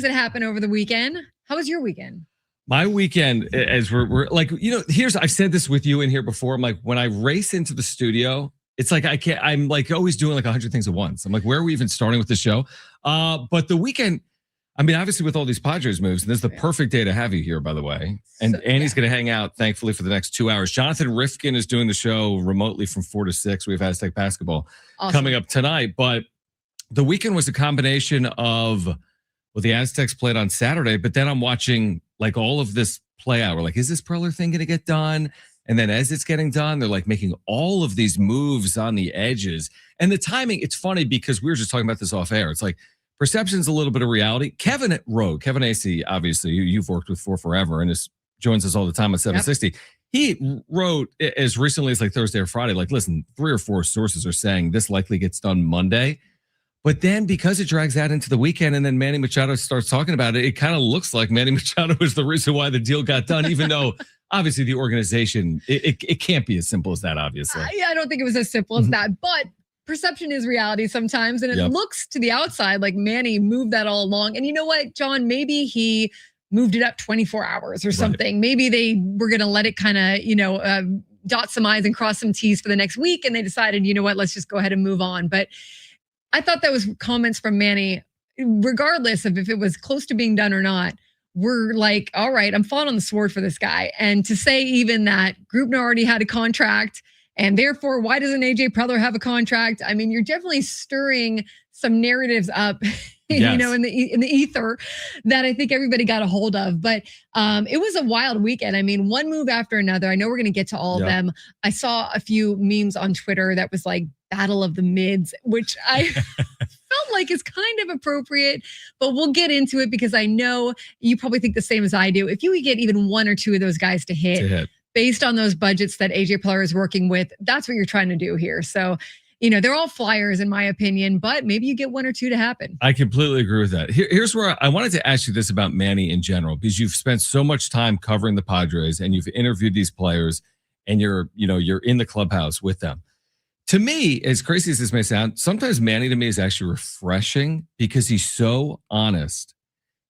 that happened over the weekend. How was your weekend? My weekend, as we're like, I've said this with you in here before. I'm like, when I race into the studio, it's like I'm like always doing like 100 things at once. I'm like, where are we even starting with the show? But the weekend, I mean, obviously with all these Padres moves, and this is the perfect day to have you here, by the way. And Annie's going to hang out, thankfully, for the next 2 hours. Jonathan Rifkin is doing the show remotely from 4 to 6. We have Aztec basketball coming up tonight. But the weekend was a combination of, well, the Aztecs played on Saturday, but then I'm watching like all of this play out. We're like, is this Preller thing going to get done? And then as it's getting done, they're like making all of these moves on the edges. And the timing, it's funny because we were just talking about this off air. It's like perception's a little bit of reality. Kevin Acey, obviously, you've worked with for forever and joins us all the time at 760. Yep. He wrote as recently as like Thursday or Friday, like, listen, 3 or 4 sources are saying this likely gets done Monday. But then because it drags out into the weekend and then Manny Machado starts talking about it, it kind of looks like Manny Machado is the reason why the deal got done, even though obviously the organization, it can't be as simple as that, obviously. Yeah, I don't think it was as simple as that, but perception is reality sometimes. And it looks to the outside like Manny moved that all along. And you know what, John, maybe he moved it up 24 hours or something. Right. Maybe they were going to let it kind of, dot some I's and cross some T's for the next week. And they decided, you know what, let's just go ahead and move on. But I thought that was comments from Manny, regardless of if it was close to being done or not. We're like, all right, I'm falling on the sword for this guy. And to say even that Grubner already had a contract, and therefore, why doesn't AJ Preller have a contract? I mean, you're definitely stirring some narratives up, in the ether that I think everybody got a hold of. But it was a wild weekend. I mean, one move after another. I know we're going to get to all of them. I saw a few memes on Twitter that was like battle of the mids, which I felt like is kind of appropriate, but we'll get into it because I know you probably think the same as I do. If you get even 1 or 2 of those guys to hit. Based on those budgets that AJ Preller is working with, that's what you're trying to do here. So, they're all flyers in my opinion, but maybe you get 1 or 2 to happen. I completely agree with that. Here's where I wanted to ask you this about Manny in general, because you've spent so much time covering the Padres and you've interviewed these players and you're in the clubhouse with them. To me, as crazy as this may sound, sometimes Manny to me is actually refreshing because he's so honest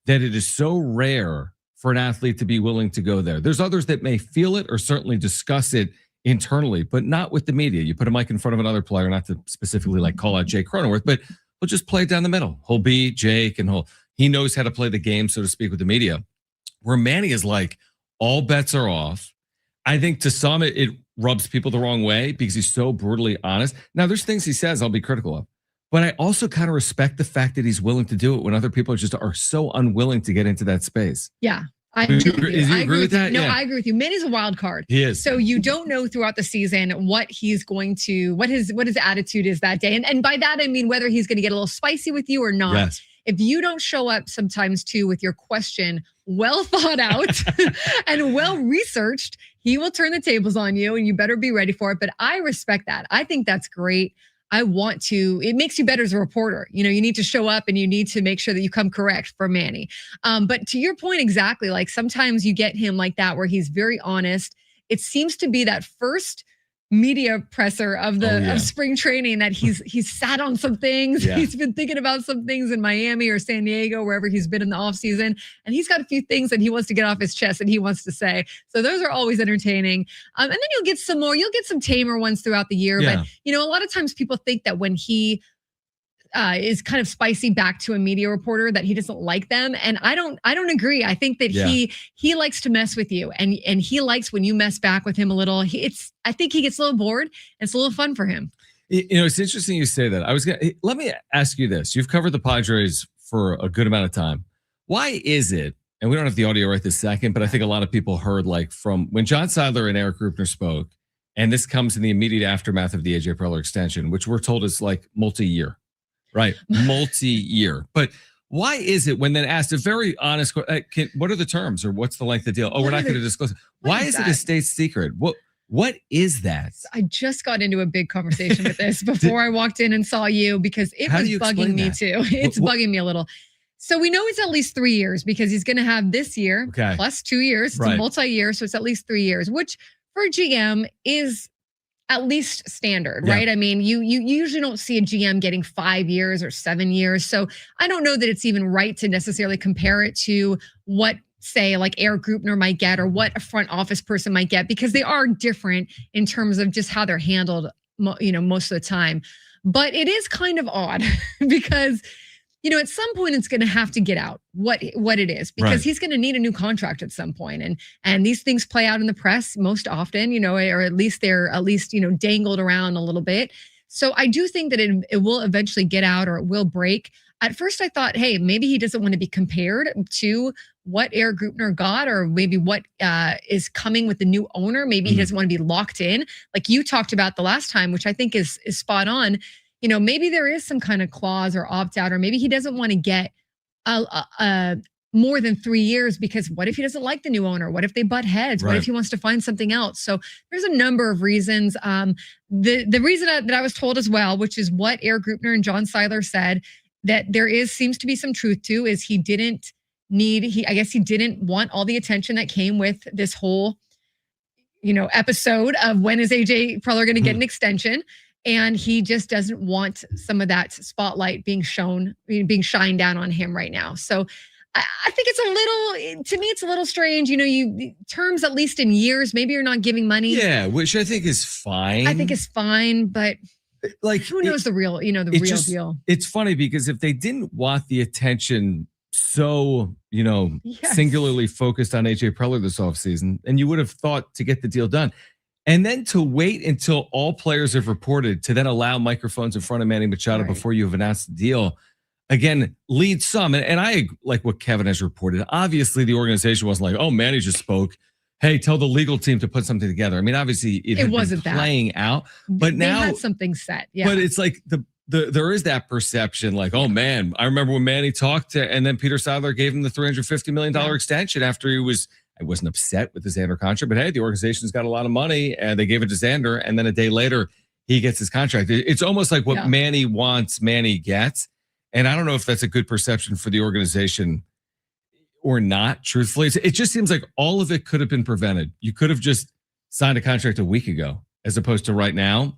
that it is so rare for an athlete to be willing to go there. There's others that may feel it or certainly discuss it internally, but not with the media. You put a mic in front of another player, not to specifically like call out Jake Cronenworth, but we'll just play it down the middle. He'll be Jake and he knows how to play the game, so to speak, with the media. Where Manny is like, all bets are off. I think to some it rubs people the wrong way because he's so brutally honest. Now, there's things he says I'll be critical of, but I also kind of respect the fact that he's willing to do it when other people are so unwilling to get into that space. Yeah. I agree with that. No, yeah. I agree with you. Manny's a wild card. He is. So you don't know throughout the season what he's going to, what his attitude is that day. And by that, I mean, whether he's going to get a little spicy with you or not. Yes. If you don't show up sometimes too with your question well thought out and well researched, he will turn the tables on you and you better be ready for it. But I respect that. I think that's great. It makes you better as a reporter. You need to show up and you need to make sure that you come correct for Manny. But to your point, exactly, like sometimes you get him like that where he's very honest. It seems to be that first media presser of of spring training that he's sat on some things. Yeah. He's been thinking about some things in Miami or San Diego, wherever he's been in the off season. And he's got a few things that he wants to get off his chest and he wants to say. So those are always entertaining. And then you'll get some tamer ones throughout the year. Yeah. But, a lot of times people think that when he is kind of spicy back to a media reporter that he doesn't like them. And I don't agree. I think that he likes to mess with you and he likes when you mess back with him a little. I think he gets a little bored and it's a little fun for him. It's interesting you say that. Let me ask you this. You've covered the Padres for a good amount of time. Why is it, and we don't have the audio right this second, but I think a lot of people heard like from when John Seidler and Eric Grubner spoke, and this comes in the immediate aftermath of the AJ Preller extension, which we're told is like multi-year. Right, multi-year. But why is it when then asked a very honest question, what are the terms or what's the length of the deal? Oh, we're not going to disclose it. Why is it a state secret? What is that? I just got into a big conversation with this before I walked in and saw you because it was bugging me too. It's bugging me a little. So we know it's at least 3 years because he's going to have this year plus 2 years. It's a multi-year, so it's at least 3 years, which for GM is at least standard, right? I mean, you usually don't see a GM getting 5 years or 7 years. So I don't know that it's even right to necessarily compare it to what, say, like Eric Grupner might get or what a front office person might get, because they are different in terms of just how they're handled, most of the time. But it is kind of odd because, at some point it's going to have to get out what it is, because he's going to need a new contract at some point. And these things play out in the press most often, or at least they're dangled around a little bit. So I do think that it will eventually get out, or it will break. At first I thought, hey, maybe he doesn't want to be compared to what Eric Grupner got, or maybe what is coming with the new owner. Maybe he doesn't want to be locked in, like you talked about the last time, which I think is spot on. Maybe there is some kind of clause or opt out, or maybe he doesn't want to get more than 3 years, because what if he doesn't like the new owner? What if they butt heads? What if he wants to find something else? So there's a number of reasons. The reason that I was told as well, which is what Eric Grupner and John Seiler said, that seems to be some truth to, is he didn't want all the attention that came with this whole, episode of when is AJ Preller going to get an extension. And he just doesn't want some of that spotlight being shined down on him right now. So I think it's a little strange. Terms, at least in years, maybe you're not giving money. Yeah, which I think is fine. I think is fine, but who knows the real deal? It's funny because if they didn't want the attention so, singularly focused on AJ Preller this offseason, and you would have thought to get the deal done. And then to wait until all players have reported, to then allow microphones in front of Manny Machado before you have announced the deal, again, leads some. And I like what Kevin has reported. Obviously, the organization wasn't like, oh, Manny just spoke. Hey, tell the legal team to put something together. I mean, obviously, it wasn't playing out. But now they had something set. Yeah. But it's like there is that perception, like, oh man, I remember when Manny talked and then Peter Seiler gave him the $350 million extension after I wasn't upset with the Xander contract, but hey, the organization's got a lot of money and they gave it to Xander. And then a day later, he gets his contract. It's almost like what Manny wants, Manny gets. And I don't know if that's a good perception for the organization or not, truthfully. It just seems like all of it could have been prevented. You could have just signed a contract a week ago, as opposed to right now.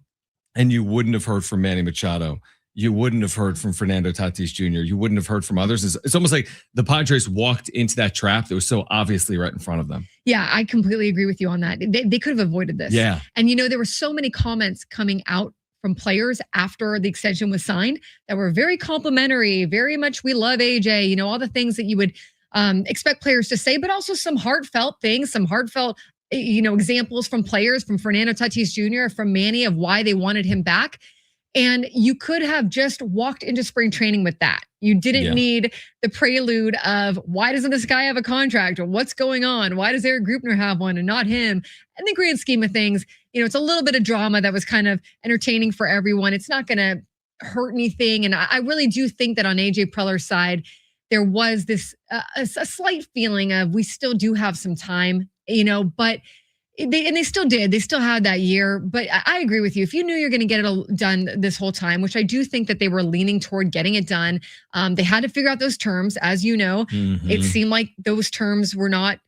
And you wouldn't have heard from Manny Machado. You wouldn't have heard from Fernando Tatis Jr. You wouldn't have heard from others. It's almost like the Padres walked into that trap that was so obviously right in front of them. Yeah, I completely agree with you on that. They could have avoided this. Yeah. And there were so many comments coming out from players after the extension was signed that were very complimentary, very much, we love AJ, all the things that you would expect players to say, but also some heartfelt things, some heartfelt examples from players, from Fernando Tatis Jr., from Manny, of why they wanted him back. And you could have just walked into spring training with that. You didn't need the prelude of, why doesn't this guy have a contract, or what's going on? Why does Eric Grupner have one and not him? In the grand scheme of things, it's a little bit of drama that was kind of entertaining for everyone. It's not going to hurt anything. And I really do think that on AJ Preller's side, there was this a slight feeling of, we still do have some time, but they still did. They still had that year. But I agree with you. If you knew you're going to get it done this whole time, which I do think that they were leaning toward getting it done, they had to figure out those terms. As you know, it seemed like those terms were not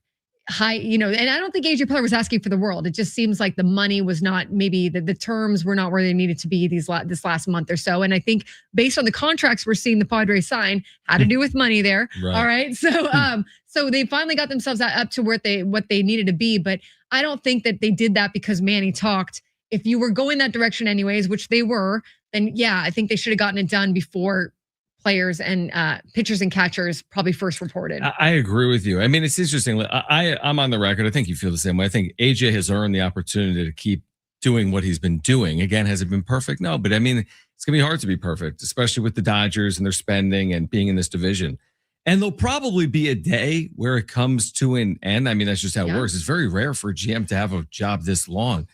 high, and I don't think AJ Preller was asking for the world. It just seems like the money was not, maybe the terms were not where they needed to be this last month or so. And I think based on the contracts we're seeing the Padres sign, had to do with money there. Right. All right. So, so they finally got themselves up to what they needed to be. But I don't think that they did that because Manny talked. If you were going that direction anyways, which they were, then yeah, I think they should have gotten it done before players and pitchers and catchers probably first reported. I agree with you. I mean, it's interesting. I'm on the record. I think you feel the same way. I think AJ has earned the opportunity to keep doing what he's been doing. Again, has it been perfect? No, but I mean, it's going to be hard to be perfect, especially with the Dodgers and their spending and being in this division. And there'll probably be a day where it comes to an end. I mean, that's just how it works. It's very rare for a GM to have a job this long.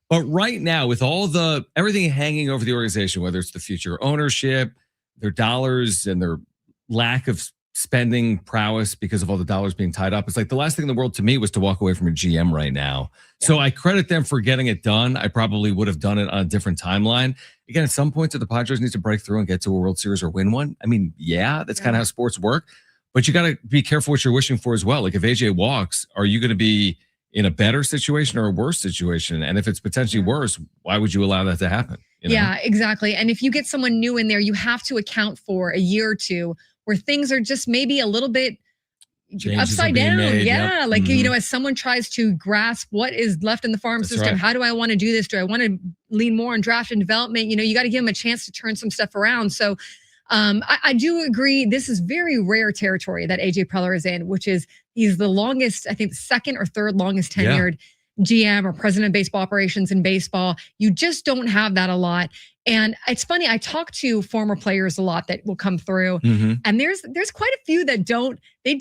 But right now, with everything hanging over the organization, whether it's the future ownership, their dollars, and their lack of spending prowess because of all the dollars being tied up, it's like the last thing in the world to me was to walk away from a GM right now. Yeah. So I credit them for getting it done. I probably would have done it on a different timeline. Again, at some point, the Padres need to break through and get to a World Series or win one. I mean, that's kind of how sports work. But you got to be careful what you're wishing for as well. Like if AJ walks, are you going to be in a better situation or a worse situation? And if it's potentially worse, why would you allow that to happen? You know? Yeah, exactly. And if you get someone new in there, you have to account for a year or two where things are just maybe a little bit Changes are upside being down. made. Yeah. Yep. Like, you know, as someone tries to grasp what is left in the farm That's system, right. how do I want to do this? Do I want to lean more on draft and development? You know, you got to give them a chance to turn some stuff around. So I do agree. This is very rare territory that AJ Preller is in, which is he's the longest, I think, the second or third longest tenured GM or president of baseball operations in baseball. You just don't have that a lot. And it's funny, I talk to former players a lot that will come through, and there's quite a few that don't. They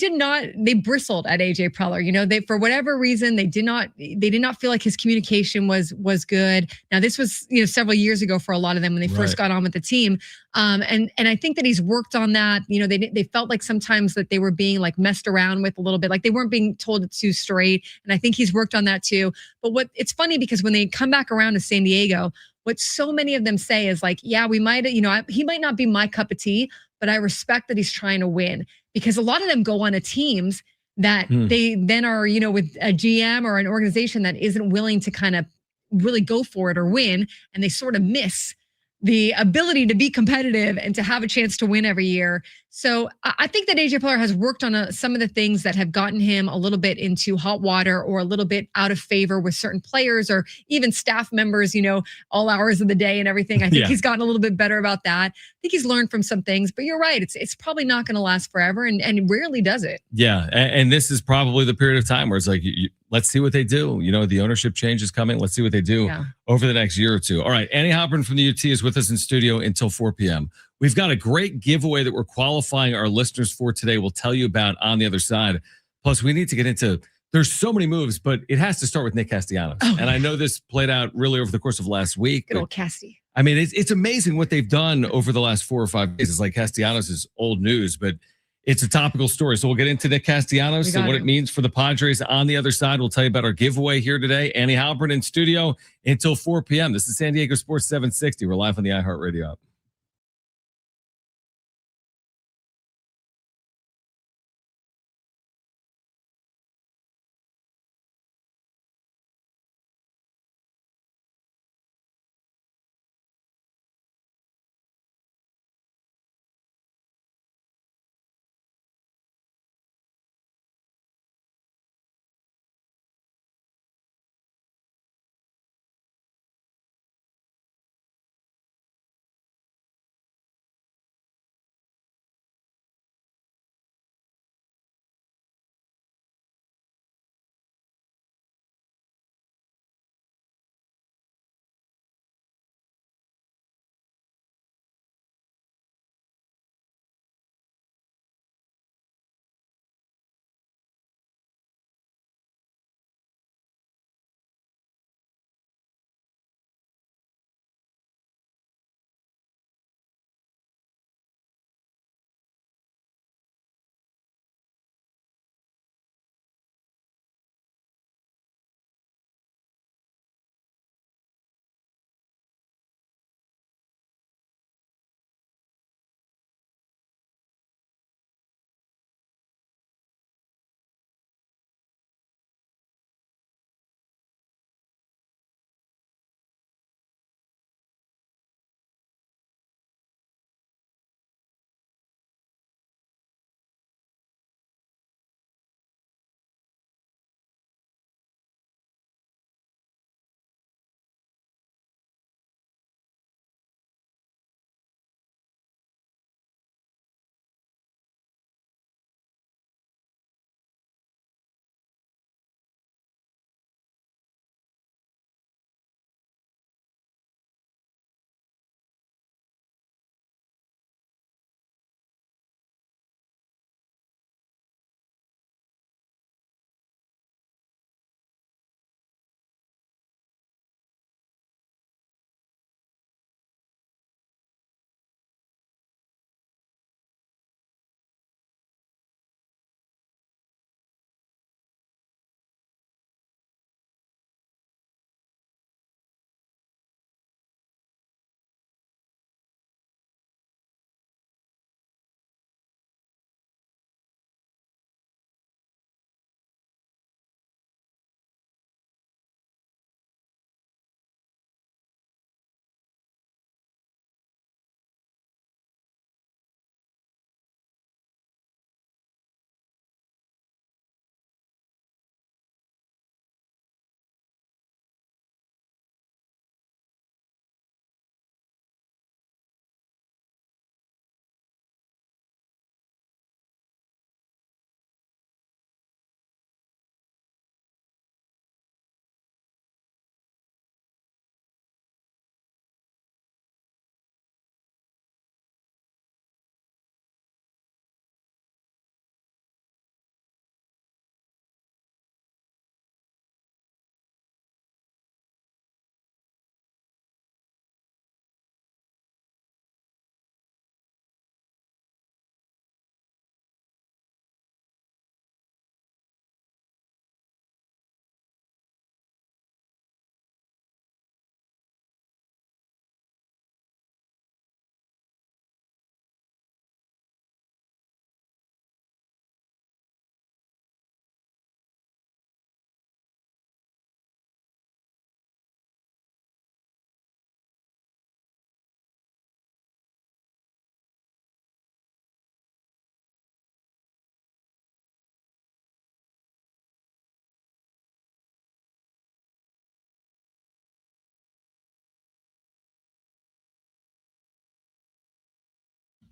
bristled at AJ Preller. You know, they, for whatever reason, they did not feel like his communication was good. Now, this was, you know, several years ago for a lot of them when they first got on with the team. And I think that he's worked on that. You know, they felt like sometimes that they were being like messed around with a little bit, like they weren't being told it too straight. And I think he's worked on that too. But it's funny because when they come back around to San Diego, what so many of them say is like, yeah, we might, you know, he might not be my cup of tea, but I respect that he's trying to win, because a lot of them go on to teams that they then are, you know, with a GM or an organization that isn't willing to kind of really go for it or win, and they sort of miss the ability to be competitive and to have a chance to win every year. So I think that AJ Preller has worked on some of the things that have gotten him a little bit into hot water or a little bit out of favor with certain players or even staff members, you know, all hours of the day and everything. I think he's gotten a little bit better about that. I think he's learned from some things, but you're right. It's probably not going to last forever, and rarely does it. Yeah. And this is probably the period of time where it's like, let's see what they do. You know, the ownership change is coming. Let's see what they do over the next year or two. All right. Annie Halpern from the UT is with us in studio until 4 p.m. We've got a great giveaway that we're qualifying our listeners for today. We'll tell you about on the other side. Plus, we need to get into, there's so many moves, but it has to start with Nick Castellanos. And I know this played out really over the course of last week. Good old Casty. I mean, it's amazing what they've done over the last 4 or 5 days. It's like Castellanos is old news, but it's a topical story. So we'll get into Nick Castellanos and what it means for the Padres on the other side. We'll tell you about our giveaway here today. Annie Halpern in studio until 4 p.m. This is San Diego Sports 760. We're live on the iHeartRadio app.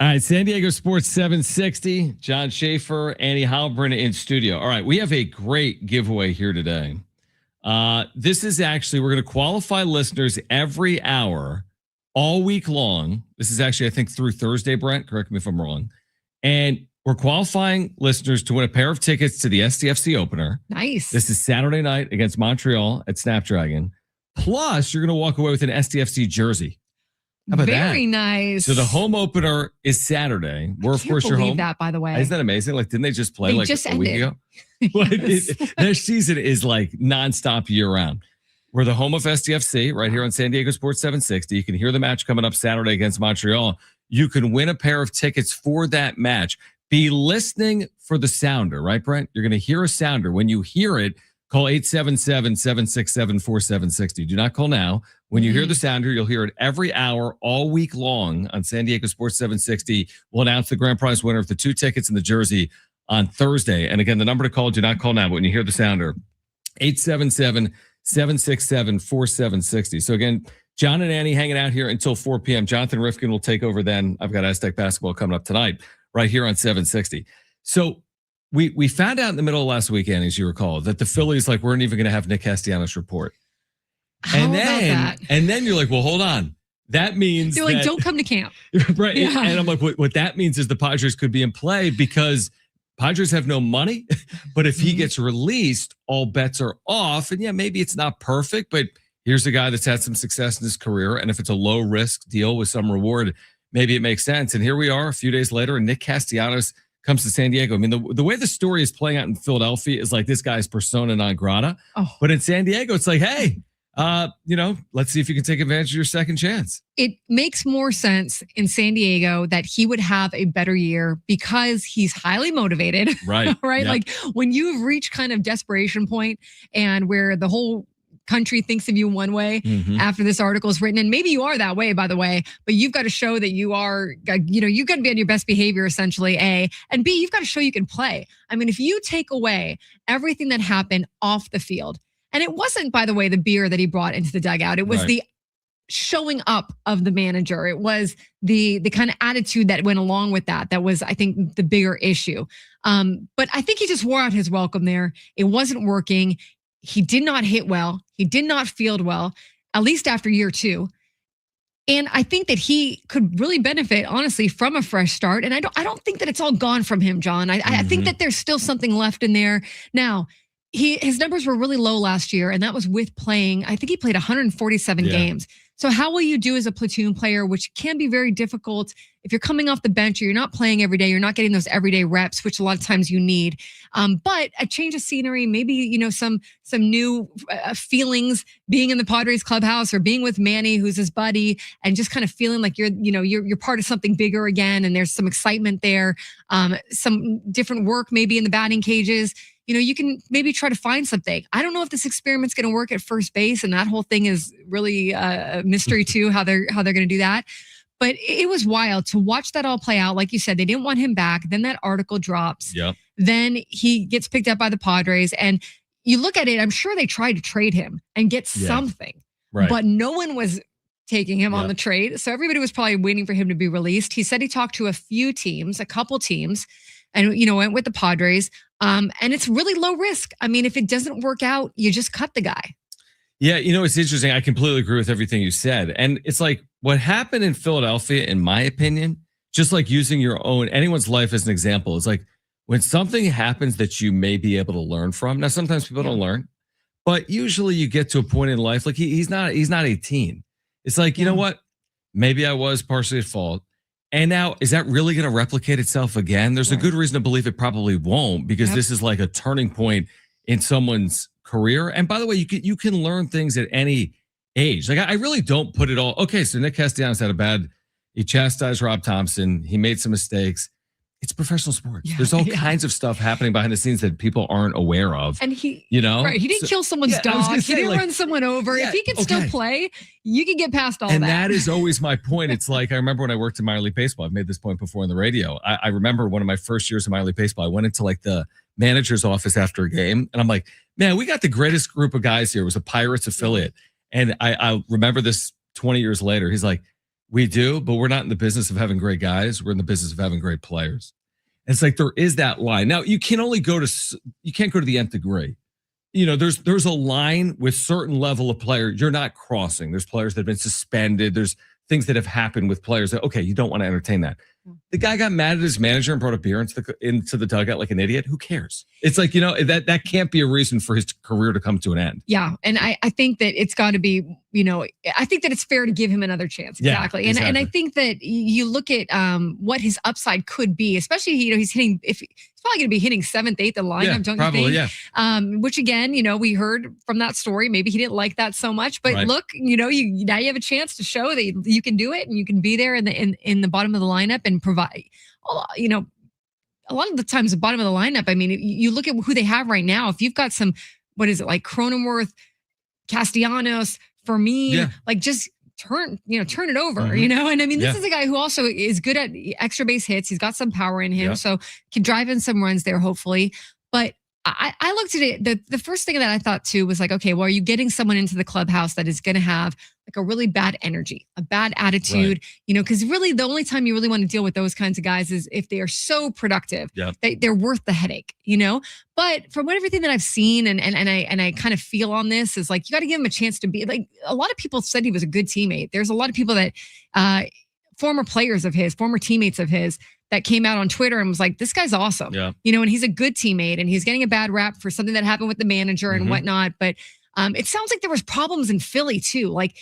All right, San Diego Sports 760. John Schaefer, Annie Halbrin in studio. All right, we have a great giveaway here today. This is actually, we're going to qualify listeners every hour all week long. This is actually, I think, through Thursday, Brent. Correct me if I'm wrong. And we're qualifying listeners to win a pair of tickets to the SDFC opener. Nice. This is Saturday night against Montreal at Snapdragon. Plus, you're going to walk away with an SDFC jersey. How about that? Very nice. So the home opener is Saturday. We're, of course, your home. That, by the way. Isn't that amazing? Like, didn't they just play a week ago? Yes. Their season is like nonstop year round. We're the home of SDFC right here on San Diego Sports 760. You can hear the match coming up Saturday against Montreal. You can win a pair of tickets for that match. Be listening for the sounder, right, Brent? You're going to hear a sounder. When you hear it, call 877-767-4760. Do not call now. When you hear the sounder, you'll hear it every hour all week long on San Diego Sports 760. We'll announce the grand prize winner of the 2 tickets and the jersey on Thursday. And again, the number to call, do not call now, but when you hear the sounder, 877-767-4760. So again, John and Annie hanging out here until 4 p.m. Jonathan Rifkin will take over then. I've got Aztec basketball coming up tonight right here on 760. So we found out in the middle of last week, Annie, as you recall, that the Phillies weren't even going to have Nick Castellanos report. And then you're like, well, hold on. That means you're like, don't come to camp. Right. Yeah. And I'm like, what that means is the Padres could be in play because Padres have no money. But if he gets released, all bets are off. And yeah, maybe it's not perfect, but here's a guy that's had some success in his career. And if it's a low risk deal with some reward, maybe it makes sense. And here we are a few days later, and Nick Castellanos comes to San Diego. I mean, the way the story is playing out in Philadelphia is like this guy's persona non grata. Oh. But in San Diego, it's like, hey, let's see if you can take advantage of your second chance. It makes more sense in San Diego that he would have a better year because he's highly motivated. Right. Right. Yep. Like when you've reached kind of desperation point and where the whole country thinks of you one way after this article is written, and maybe you are that way, by the way, but you've got to show that you are, you've got to be on your best behavior, essentially, A, and B, you've got to show you can play. I mean, if you take away everything that happened off the field, and it wasn't, by the way, the beer that he brought into the dugout. It was the showing up of the manager. It was the kind of attitude that went along with that. That was, I think, the bigger issue. But I think he just wore out his welcome there. It wasn't working. He did not hit well. He did not field well, at least after year 2. And I think that he could really benefit, honestly, from a fresh start. And I don't think that it's all gone from him, John. I think that there's still something left in there. Now, his numbers were really low last year, and that was with playing, I think he played 147 games. So how will you do as a platoon player, which can be very difficult if you're coming off the bench or you're not playing every day, you're not getting those everyday reps, which a lot of times you need. But a change of scenery, maybe, some new feelings being in the Padres clubhouse or being with Manny, who's his buddy, and just kind of feeling like you're part of something bigger again. And there's some excitement there, some different work maybe in the batting cages. You can maybe try to find something. I don't know if this experiment's going to work at first base, and that whole thing is really a mystery too, how they're going to do that. But it was wild to watch that all play out. Like you said, they didn't want him back. Then that article drops. Yep. Then he gets picked up by the Padres, and you look at it, I'm sure they tried to trade him and get something, but no one was taking him on the trade. So everybody was probably waiting for him to be released. He said he talked to a couple teams, and went with the Padres. And it's really low risk. I mean, if it doesn't work out, you just cut the guy. Yeah, it's interesting. I completely agree with everything you said. And it's like what happened in Philadelphia, in my opinion, just like using anyone's life as an example, is like when something happens that you may be able to learn from. Now, sometimes people don't learn, but usually you get to a point in life, like he's not 18. It's like, you know what? Maybe I was partially at fault. And now, is that really going to replicate itself again? There's a good reason to believe it probably won't, because this is like a turning point in someone's career. And by the way, you can learn things at any age. Like I really don't put it all. Okay, so Nick Castellanos he chastised Rob Thompson. He made some mistakes. It's professional sports. Yeah, There's all kinds of stuff happening behind the scenes that people aren't aware of. And he didn't kill someone's dog. He didn't run someone over. If he can still play, you can get past all that. And that is always my point. It's like, I remember when I worked in minor league baseball, I've made this point before on the radio. I remember one of my first years in minor league baseball, I went into like the manager's office after a game, and I'm like, man, we got the greatest group of guys here. It was a Pirates affiliate. And I remember this 20 years later. He's like, We do, but we're not in the business of having great guys. We're in the business of having great players. And it's like there is that line. Now you can only you can't go to the nth degree. There's a line with certain level of player you're not crossing. There's players that have been suspended. There's things that have happened with players that, okay, you don't want to entertain that. The guy got mad at his manager and brought a beer into the dugout like an idiot. Who cares? It's like, that can't be a reason for his career to come to an end. Yeah. And I think that it's got to be, I think that it's fair to give him another chance. Exactly. Yeah, exactly. And I think that you look at what his upside could be, especially, he's hitting, he's probably going to be hitting 7th, 8th in lineup, don't probably, you think? Yeah. Which again, we heard from that story, maybe he didn't like that so much, but look, now you have a chance to show that you can do it and you can be there in the bottom of the lineup and provide, a lot of the times the bottom of the lineup, I mean, you look at who they have right now. If you've got some, what is it, like Cronenworth, Castellanos, for me, like just turn it over, And I mean, this is a guy who also is good at extra base hits. He's got some power in him, so can drive in some runs there, hopefully. But I looked at it. The first thing that I thought too was like, okay, well, are you getting someone into the clubhouse that is going to have like a really bad energy, a bad attitude, because really the only time you really want to deal with those kinds of guys is if they are so productive, they're worth the headache, But from everything that I've seen and I kind of feel on this is like, you got to give him a chance to be like, a lot of people said he was a good teammate. There's a lot of people that, former players of his, former teammates of his, that came out on Twitter and was like, this guy's awesome. And he's a good teammate and he's getting a bad rap for something that happened with the manager and whatnot. But it sounds like there was problems in Philly too. Like,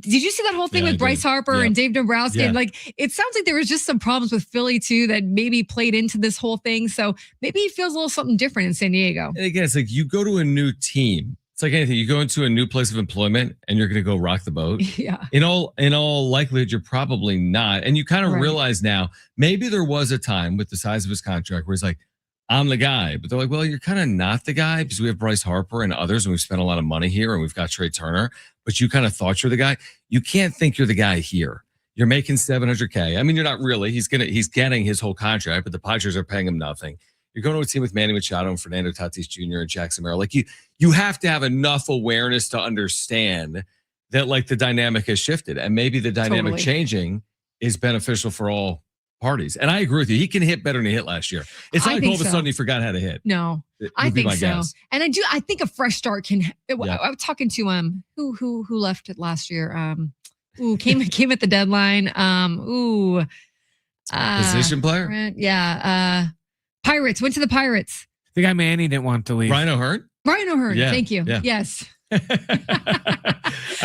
did you see that whole thing with Bryce Harper and Dave Dombrowski? And like, it sounds like there was just some problems with Philly too that maybe played into this whole thing. So maybe he feels a little something different in San Diego. And again, it's like you go to a new team. It's like anything. You go into a new place of employment and you're going to go rock the boat. Yeah. In all likelihood, you're probably not. And you kind of realize now, maybe there was a time with the size of his contract where he's like, I'm the guy. But they're like, well, you're kind of not the guy because we have Bryce Harper and others and we've spent a lot of money here and we've got Trey Turner. But you kind of thought you're the guy. You can't think you're the guy here. You're making $700K. I mean, you're not really. He's getting his whole contract, but the Padres are paying him nothing. You're going to a team with Manny Machado and Fernando Tatis Jr. and Jackson Merrill. Like you have to have enough awareness to understand that like the dynamic has shifted and maybe the dynamic changing is beneficial for all parties. And I agree with you. He can hit better than he hit last year. It's not like all of a sudden he forgot how to hit. No, I think so. Guess. And I think a fresh start can. I was talking to who left it last year. Came at the deadline. Position player. Pirates went to the Pirates. The guy Manny didn't want to leave. Ryan O'Hearn. Yeah. Thank you. Yeah. Yes. I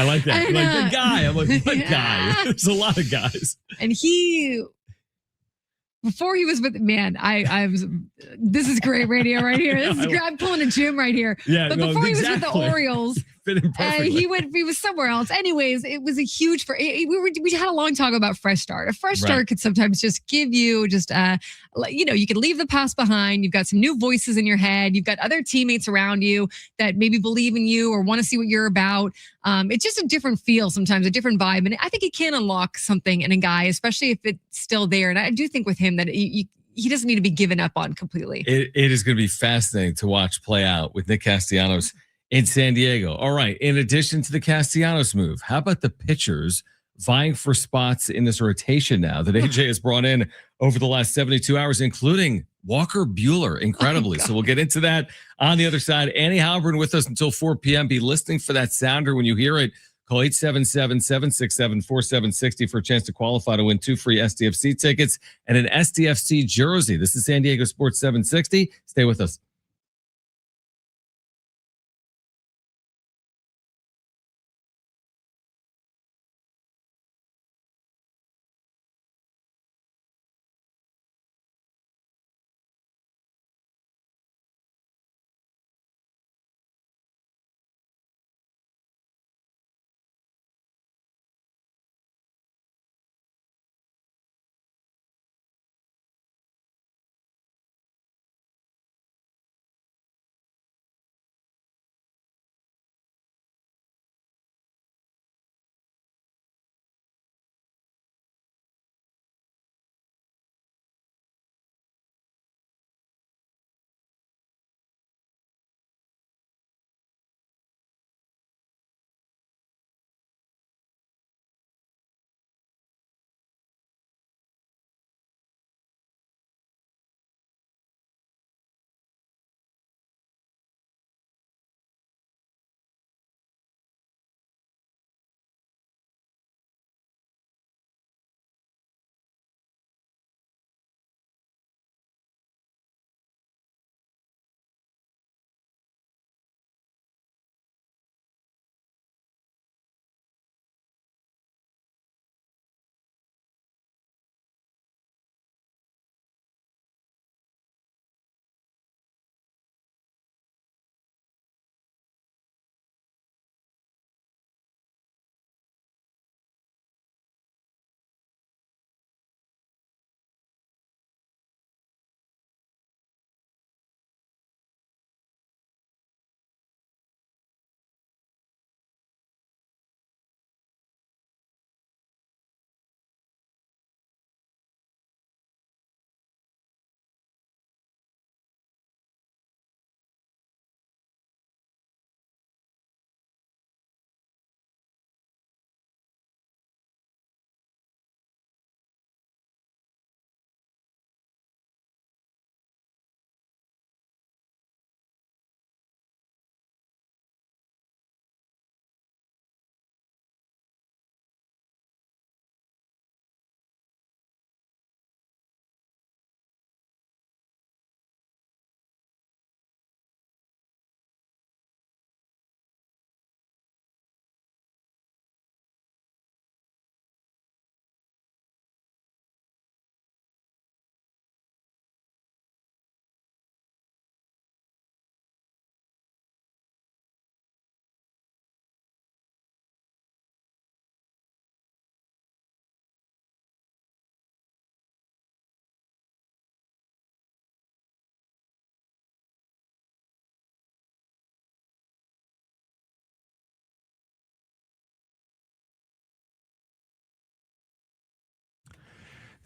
like that. And, like the guy. I'm like, what guy? There's a lot of guys. And before he was with, I was, this is great radio right here. This is great. I'm pulling a Jim right here. Yeah, but before he was with the Orioles, he was somewhere else. Anyways, it was a huge, we had a long talk about fresh start. A fresh start could sometimes just give you you can leave the past behind. You've got some new voices in your head. You've got other teammates around you that maybe believe in you or want to see what you're about. It's just a different feel sometimes, a different vibe. And I think it can unlock something in a guy, especially if it's still there. And I do think with him that he doesn't need to be given up on completely. It is going to be fascinating to watch play out with Nick Castellanos in San Diego. All right. In addition to the Castellanos move, how about the pitchers vying for spots in this rotation now that AJ has brought in over the last 72 hours, including Walker Buehler, incredibly. So we'll get into that on the other side. Annie Halpern with us until 4 p.m. Be listening for that sounder when you hear it. Call 877-767-4760 for a chance to qualify to win 2 free SDFC tickets and an SDFC jersey. This is San Diego Sports 760. Stay with us.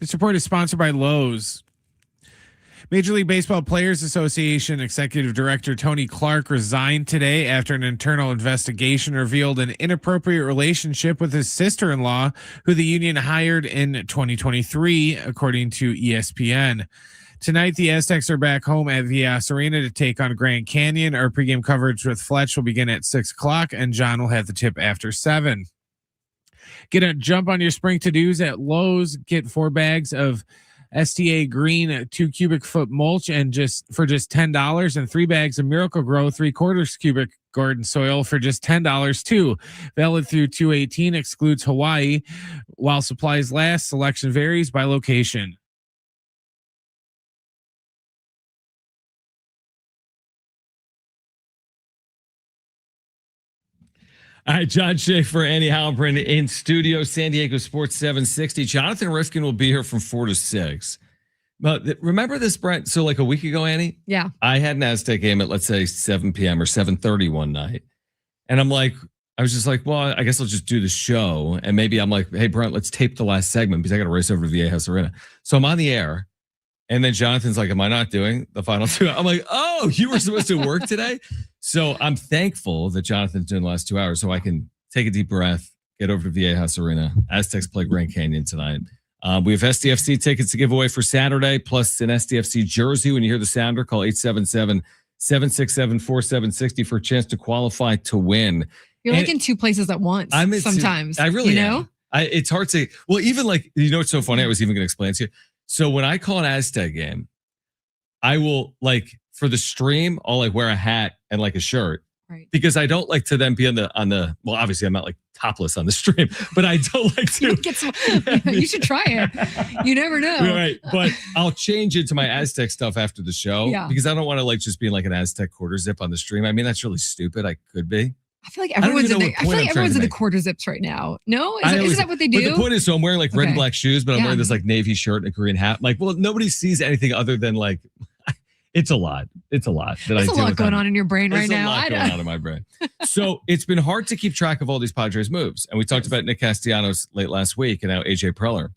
This report is sponsored by Lowe's. Major League Baseball Players Association Executive Director Tony Clark resigned today after an internal investigation revealed an inappropriate relationship with his sister-in-law, who the union hired in 2023, according to ESPN. Tonight, the Aztecs are back home at Viejas Arena to take on Grand Canyon. Our pregame coverage with Fletch will begin at 6 o'clock, and John will have the tip after 7. Get a jump on your spring to-dos at Lowe's. Get 4 bags of STA Green 2 cubic foot mulch for just $10, and 3 bags of Miracle Grow 3/4 cubic garden soil for just $10 too. Valid through 2/18, excludes Hawaii. While supplies last, selection varies by location. All right, John Schaefer, Andy Halpern in studio, San Diego Sports 760. Jonathan Rifkin will be here from 4 to 6. But remember this, Brent? So like a week ago, Annie? Yeah. I had an Aztec game at, let's say, 7 p.m. or 7:30 one night. And I was just like, well, I guess I'll just do the show. And maybe I'm like, hey, Brent, let's tape the last segment because I got to race over to Viejas Arena. So I'm on the air. And then Jonathan's like, am I not doing the final 2? I'm like, oh, you were supposed to work today? So I'm thankful that Jonathan's doing the last 2 hours so I can take a deep breath, get over to Viejas Arena. Aztecs play Grand Canyon tonight. We have SDFC tickets to give away for Saturday, plus an SDFC jersey. When you hear the sounder, call 877-767-4760 for a chance to qualify to win. You're like in 2 places at once sometimes. I really am. It's hard to, well, even like, what's so funny? I was even going to explain to you. So when I call an Aztec game, I will for the stream, I'll wear a hat and a shirt. Right. Because I don't like to then be on the well, obviously I'm not topless on the stream, but I don't like to. You should try it. You never know. Right. But I'll change it to my Aztec stuff after the show because I don't want to just be in an Aztec quarter zip on the stream. I mean, that's really stupid. I could be. I feel like everyone's in the quarter zips right now. No? Is that what they do? But the point is, so I'm wearing red and black shoes, but I'm wearing this navy shirt and a green hat. Well, nobody sees anything other than it's a lot. It's a lot. There's a lot going on in your brain right now. There's a lot going on in my brain. So it's been hard to keep track of all these Padres moves. And we talked about Nick Castellanos late last week and now AJ Preller.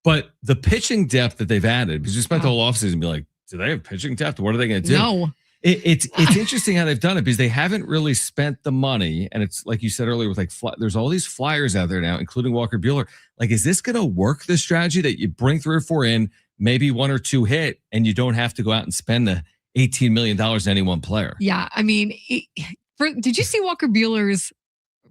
But the pitching depth that they've added, because we spent the whole offseason being like, do they have pitching depth? What are they going to do? No. It's interesting how they've done it because they haven't really spent the money. And it's like you said earlier with there's all these flyers out there now, including Walker Buehler. Is this going to work, this strategy that you bring 3 or 4 in, maybe 1 or 2 hit, and you don't have to go out and spend the $18 million on any one player? Yeah. I mean, did you see Walker Buehler's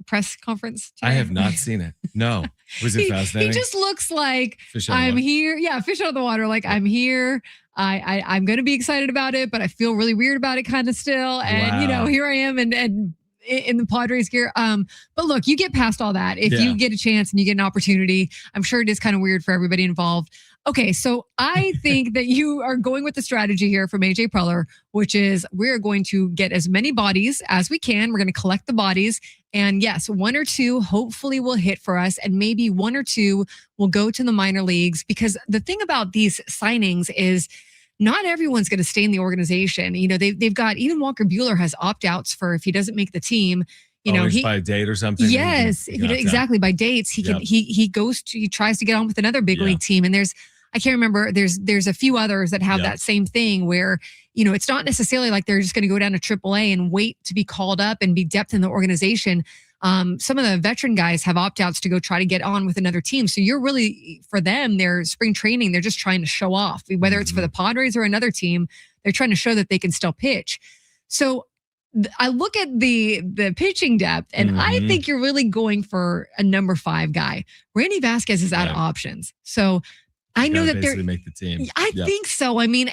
press conference today? I have not seen it. No. Was it fascinating? He just looks like I'm here. Yeah, fish out of the water. I'm here. I'm going to be excited about it, but I feel really weird about it kind of still. And, here I am and in the Padres gear. But look, you get past all that. If you get a chance and you get an opportunity, I'm sure it is kind of weird for everybody involved. Okay, so I think that you are going with the strategy here from AJ Preller, which is we're going to get as many bodies as we can. We're going to collect the bodies. And yes, 1 or 2 hopefully will hit for us. And maybe 1 or 2 will go to the minor leagues. Because the thing about these signings is not everyone's going to stay in the organization. They've got, even Walker Buehler has opt-outs for if he doesn't make the team. He by date or something. Yes, exactly. By dates, he tries to get on with another big league team. And I can't remember. There's a few others that have that same thing where, it's not necessarily like they're just going to go down to AAA and wait to be called up and be depth in the organization. Some of the veteran guys have opt-outs to go try to get on with another team. So you're really, for them, their spring training, they're just trying to show off. Whether it's for the Padres or another team, they're trying to show that they can still pitch. So I look at the pitching depth, and I think you're really going for a number 5 guy. Randy Vasquez is out of options. So I know that they're make the team. I think so. I mean,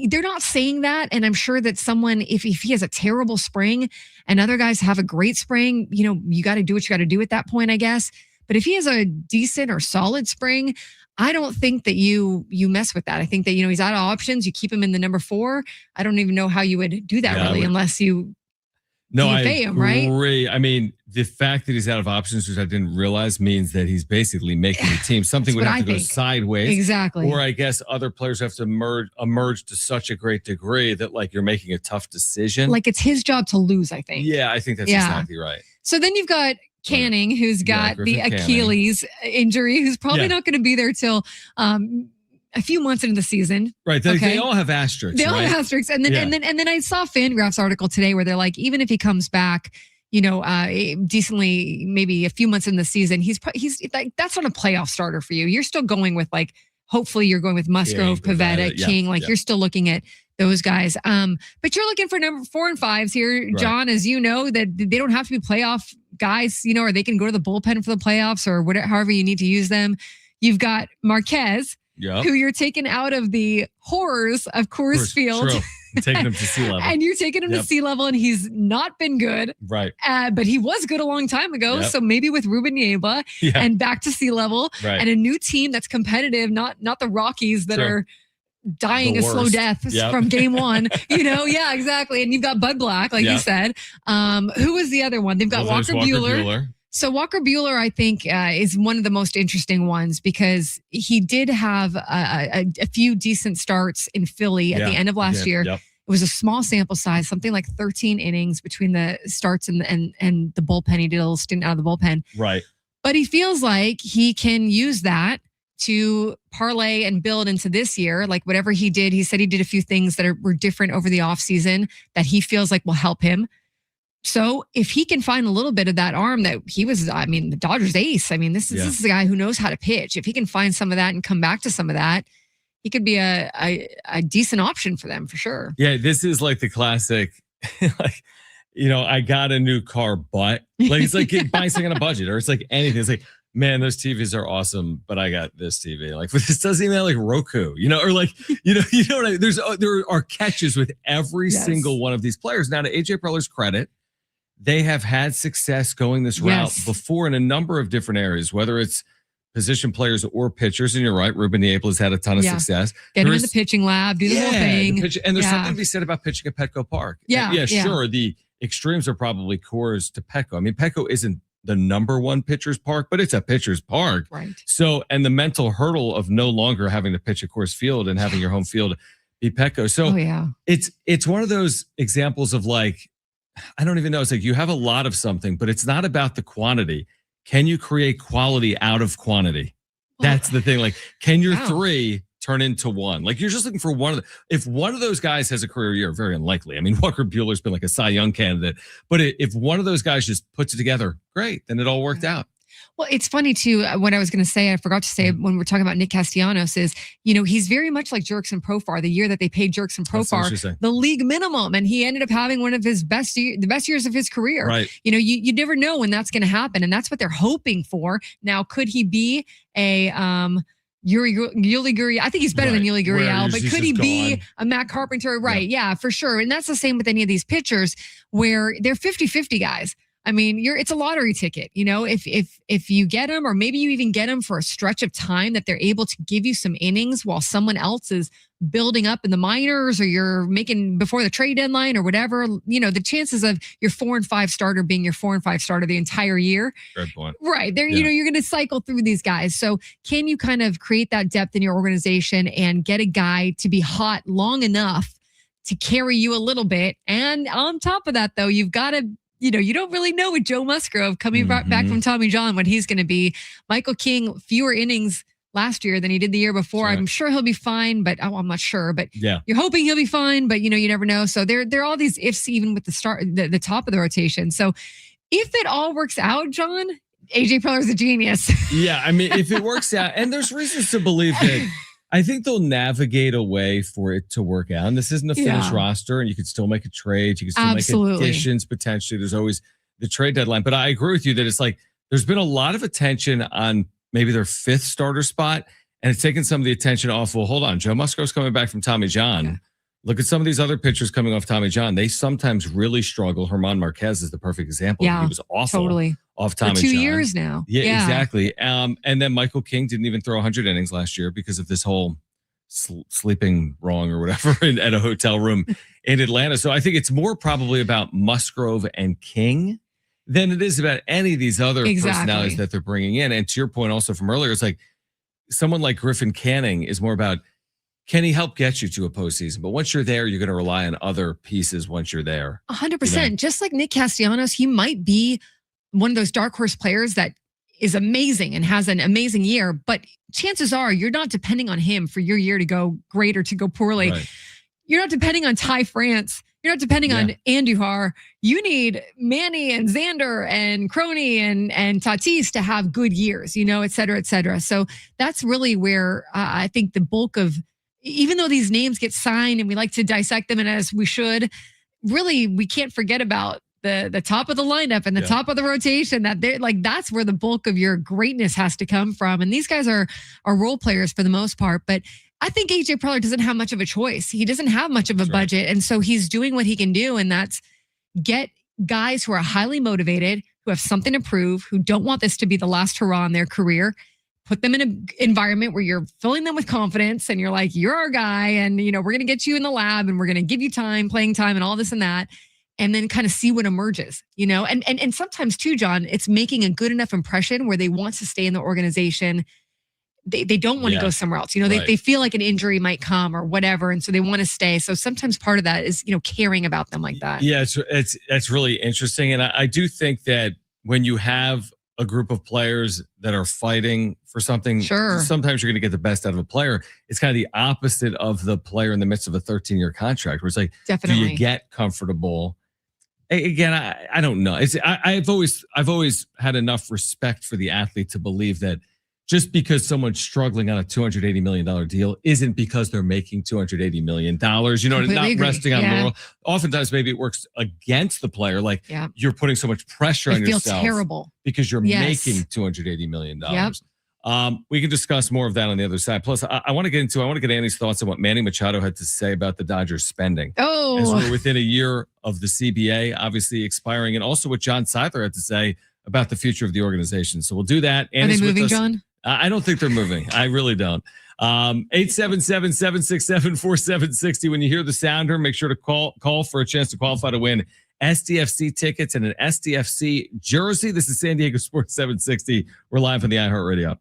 they're not saying that, and I'm sure that someone, if he has a terrible spring, and other guys have a great spring, you got to do what you got to do at that point, I guess. But if he has a decent or solid spring, I don't think that you mess with that. I think that he's out of options. You keep him in the number 4. I don't even know how you would do that unless you. No, I him, right? agree. I mean, the fact that he's out of options, which I didn't realize, means that he's basically making the team. Something would have to go sideways. Exactly. Or I guess other players have to emerge to such a great degree that you're making a tough decision. It's his job to lose, I think. Yeah, I think that's exactly right. So then you've got Canning, who's got the Achilles injury, who's probably not going to be there till a few months into the season. Right. They all have asterisks. They all have asterisks. And then I saw Fangraph's article today where they're like, even if he comes back, decently, maybe a few months in the season, he's like, that's not a playoff starter for you. You're still going with hopefully you're going with Musgrove, Pivetta, King. You're still looking at those guys. But you're looking for number 4 and 5s here, right. John, as you know, that they don't have to be playoff guys, or they can go to the bullpen for the playoffs or whatever, however you need to use them. You've got Marquez, who you're taking out of the horrors of Coors Field. True. Taking him to sea level. And you're taking him to sea level, and he's not been good. Right. But he was good a long time ago. So maybe with Ruben Niebla and back to sea level and a new team that's competitive, not the Rockies that are dying a slow death from game one. Yeah, exactly. And you've got Bud Black, like you said. Who was the other one? They've got Walker Buehler. So Walker Buehler, I think, is one of the most interesting ones because he did have a few decent starts in Philly at the end of last year. Yep. It was a small sample size, something like 13 innings between the starts and the bullpen. He did a little stint out of the bullpen. Right. But he feels like he can use that to parlay and build into this year. Like whatever he did, he said he did a few things that were different over the offseason that he feels like will help him. So if he can find a little bit of that arm that he was, the Dodgers ace. This is a guy who knows how to pitch. If he can find some of that and come back to some of that, he could be a decent option for them for sure. Yeah, this is like the classic, I got a new car, but it's like buying something on a budget, or it's like anything. It's like, man, those TVs are awesome, but I got this TV. But this doesn't even have like Roku, or like, what I mean? There are catches with every single one of these players. Now, to AJ Preller's credit, they have had success going this route before in a number of different areas, whether it's position players or pitchers. And you're right, Ruben Niebla has had a ton of success. Get him in the pitching lab, do the whole thing. And there's something to be said about pitching at Petco Park. Sure. The extremes are probably Coors to Petco. Petco isn't the number one pitcher's park, but it's a pitcher's park. Right. So, and the mental hurdle of no longer having to pitch at Coors Field and having your home field be Petco. So it's one of those examples of I don't even know. It's like you have a lot of something, but it's not about the quantity. Can you create quality out of quantity? That's the thing. Can your 3 turn into 1? You're just looking for one of the. If one of those guys has a career year, very unlikely. Walker Buehler's been like a Cy Young candidate, but if one of those guys just puts it together, great, then it all worked out. Well, it's funny too. What I was going to say, I forgot to say when we're talking about Nick Castellanos is, he's very much like Jurickson Profar. The year that they paid Jurickson Profar the league minimum, and he ended up having one of his the best years of his career. Right. You never know when that's going to happen, and that's what they're hoping for. Now, could he be a Yuli Gurriel? I think he's better than Yuli Gurriel, but could he be a Matt Carpenter? Right. Yeah, for sure. And that's the same with any of these pitchers where they're 50-50 guys. It's a lottery ticket, if you get them, or maybe you even get them for a stretch of time that they're able to give you some innings while someone else is building up in the minors, or you're making before the trade deadline or whatever, the chances of your 4 and 5 starter being your 4 and 5 starter the entire year. Great point. Right. There, you're going to cycle through these guys. So can you kind of create that depth in your organization and get a guy to be hot long enough to carry you a little bit? And on top of that, though, you've got to, you don't really know with Joe Musgrove coming back from Tommy John what he's going to be. Michael King, fewer innings last year than he did the year before. Right. I'm sure he'll be fine, but I'm not sure. But you're hoping he'll be fine, but you never know. So there are all these ifs even with the top of the rotation. So if it all works out, John, AJ Preller's a genius. Yeah, if it works out, and there's reasons to believe that. I think they'll navigate a way for it to work out. And this isn't a finished roster, and you can still make a trade. You can still make additions potentially. There's always the trade deadline. But I agree with you that it's there's been a lot of attention on maybe their 5th starter spot, and it's taken some of the attention off. Well, hold on. Joe Musgrove's coming back from Tommy John. Yeah. Look at some of these other pitchers coming off Tommy John. They sometimes really struggle. German Marquez is the perfect example. Yeah, he was awful off Tommy John. For 2 years now. Yeah, exactly. And then Michael King didn't even throw 100 innings last year because of this whole sleeping wrong or whatever at a hotel room in Atlanta. So I think it's more probably about Musgrove and King than it is about any of these other personalities that they're bringing in. And to your point also from earlier, it's like someone like Griffin Canning is more about, can he help get you to a postseason? But once you're there, you're going to rely on other pieces once you're there. 100%. Just like Nick Castellanos, he might be one of those dark horse players that is amazing and has an amazing year, but chances are you're not depending on him for your year to go great or to go poorly. Right. You're not depending on Ty France. You're not depending on Andujar. You need Manny and Xander and Crony and Tatis to have good years, et cetera, et cetera. So that's really where I think the bulk of, even though these names get signed and we like to dissect them, and as we should, really we can't forget about the top of the lineup and the top of the rotation, that they're like, that's where the bulk of your greatness has to come from. And these guys are role players for the most part. But I think AJ Preller doesn't have much of a choice. He doesn't have much of a budget. And so he's doing what he can do. And that's get guys who are highly motivated, who have something to prove, who don't want this to be the last hurrah in their career. Put them in an environment where you're filling them with confidence and you're like, you're our guy. And, we're going to get you in the lab and we're going to give you time, playing time and all this and that. And then kind of see what emerges, and sometimes too, John, it's making a good enough impression where they want to stay in the organization. They don't want to go somewhere else. They feel like an injury might come or whatever. And so they want to stay. So sometimes part of that is, caring about them like that. Yeah, it's really interesting. And I do think that when you have a group of players that are fighting for something, sometimes you're going to get the best out of a player. It's kind of the opposite of the player in the midst of a 13-year contract, where it's like, do you get comfortable? Again, I don't know. I've always had enough respect for the athlete to believe that just because someone's struggling on a $280 million deal isn't because they're making $280 million. Not resting on laurel. Oftentimes, maybe it works against the player. Like you're putting so much pressure on yourself. It feels terrible because you're making $280 million. We can discuss more of that on the other side. Plus, I want to get Annie's thoughts on what Manny Machado had to say about the Dodgers spending. As we're within a year of the CBA obviously expiring, and also what John Seidler had to say about the future of the organization. So we'll do that. Annie's Are they moving, John? I don't think they're moving. I really don't. 877-767-4760. When you hear the sounder, make sure to call for a chance to qualify to win SDFC tickets and an SDFC jersey. This is San Diego Sports 760. We're live on the iHeartRadio.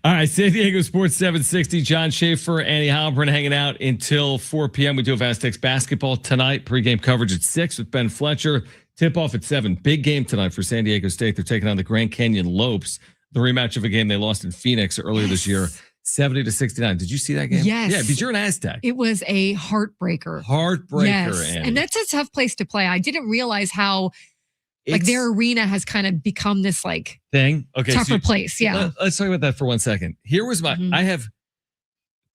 All right, San Diego Sports 760. John Schaefer, Annie Halpern hanging out until 4 p.m. We do have Aztecs basketball tonight. Pregame coverage at 6 with Ben Fletcher. Tip-off at 7. Big game tonight for San Diego State. They're taking on the Grand Canyon Lopes. The rematch of a game they lost in Phoenix earlier this year, 70-69. Did you see that game? Yes. Yeah, because you're an Aztec. It was a heartbreaker. Yes. Annie. And that's a tough place to play. I didn't realize how their arena has kind of become this like thing. Okay, tougher place. Yeah. Let's talk about that for 1 second. Here was I have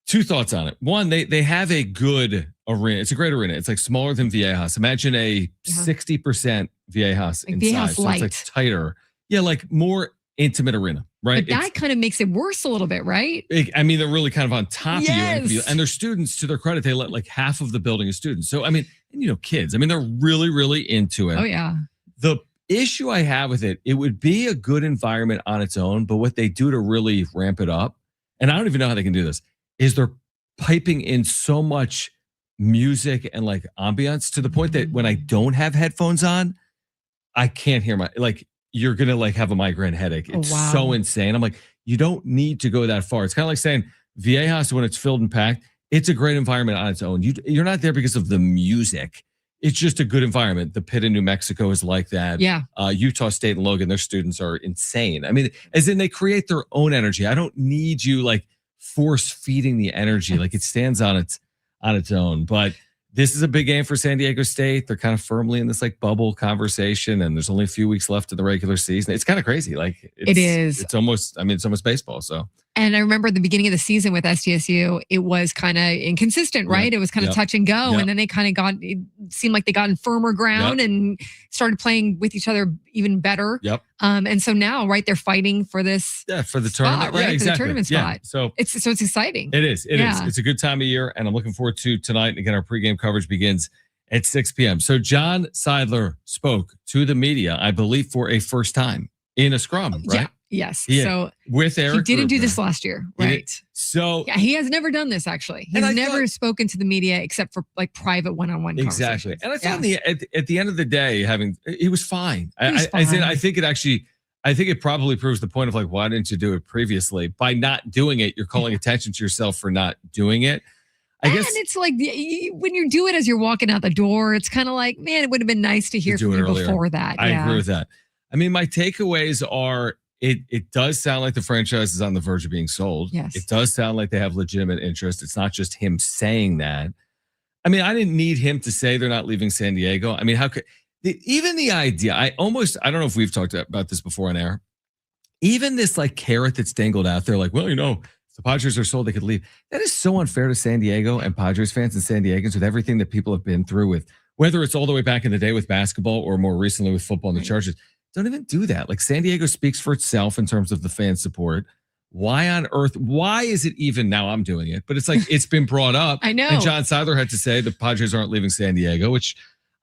two thoughts on it. One, they have a good arena. It's a great arena. It's like smaller than Viejas. Imagine a 60% Viejas like in Viejas size. So light. it's like tighter. Yeah, like more intimate arena, right? But that kind of makes it worse a little bit, right? I mean, they're really kind of on top Yes. of you. And their students, to their credit, they let like half of the building as students. So, I mean, and, you know, kids, I mean, they're really, really into it. Oh, yeah. The issue I have with it would be a good environment on its own, but what they do to really ramp it up, and I don't even know how they can do this, is they're piping in so much music and like ambiance to the point that when I don't have headphones on, I can't hear you're going to like have a migraine headache. It's so insane. I'm like, you don't need to go that far. It's kind of like saying Viejas, when it's filled and packed, it's a great environment on its own. You're not there because of the music. It's just a good environment. The Pit in New Mexico is like that. Yeah. Utah State and Logan, their students are insane. I mean, as in they create their own energy. I don't need you like force feeding the energy. Like it stands on its own. But this is a big game for San Diego State. They're kind of firmly in this like bubble conversation, and there's only a few weeks left in the regular season. It's kind of crazy. Like it is. It's almost baseball. So. And I remember at the beginning of the season with SDSU, it was kind of inconsistent, right? It was kind of touch and go. And then they kind of it seemed like they got in firmer ground and started playing with each other even better. Yep. And so now, right, they're fighting for this for the spot, tournament, right? Yeah, exactly. For the tournament spot. So it's exciting. It is. It is. It's a good time of year, and I'm looking forward to tonight. And again, our pregame coverage begins at 6 p.m. So John Seidler spoke to the media, I believe, for a first time in a scrum, right? Yeah. Yes. So with Eric, he didn't do this last year, right? So he has never done this. Actually, he's never spoken to the media except for like private one-on-one. Exactly. And I thought at the end of the day, he was fine. I think it probably proves the point of like, why didn't you do it previously? By not doing it, you're calling attention to yourself for not doing it. I guess it's like when you do it as you're walking out the door, it's kind of like, man, it would have been nice to hear from you before that. I agree with that. I mean, my takeaways are. It does sound like the franchise is on the verge of being sold. Yes. It does sound like they have legitimate interest. It's not just him saying that. I mean, I didn't need him to say they're not leaving San Diego. I mean, how could even the idea? I don't know if we've talked about this before on air. Even this like carrot that's dangled out there, like, well, you know, if the Padres are sold, they could leave. That is so unfair to San Diego and Padres fans and San Diegans with everything that people have been through with, whether it's all the way back in the day with basketball or more recently with football and the Chargers. Don't even do that. Like San Diego speaks for itself in terms of the fan support. Why on earth? Why is it even now? I'm doing it, but it's like it's been brought up. I know. And John Seidler had to say the Padres aren't leaving San Diego, which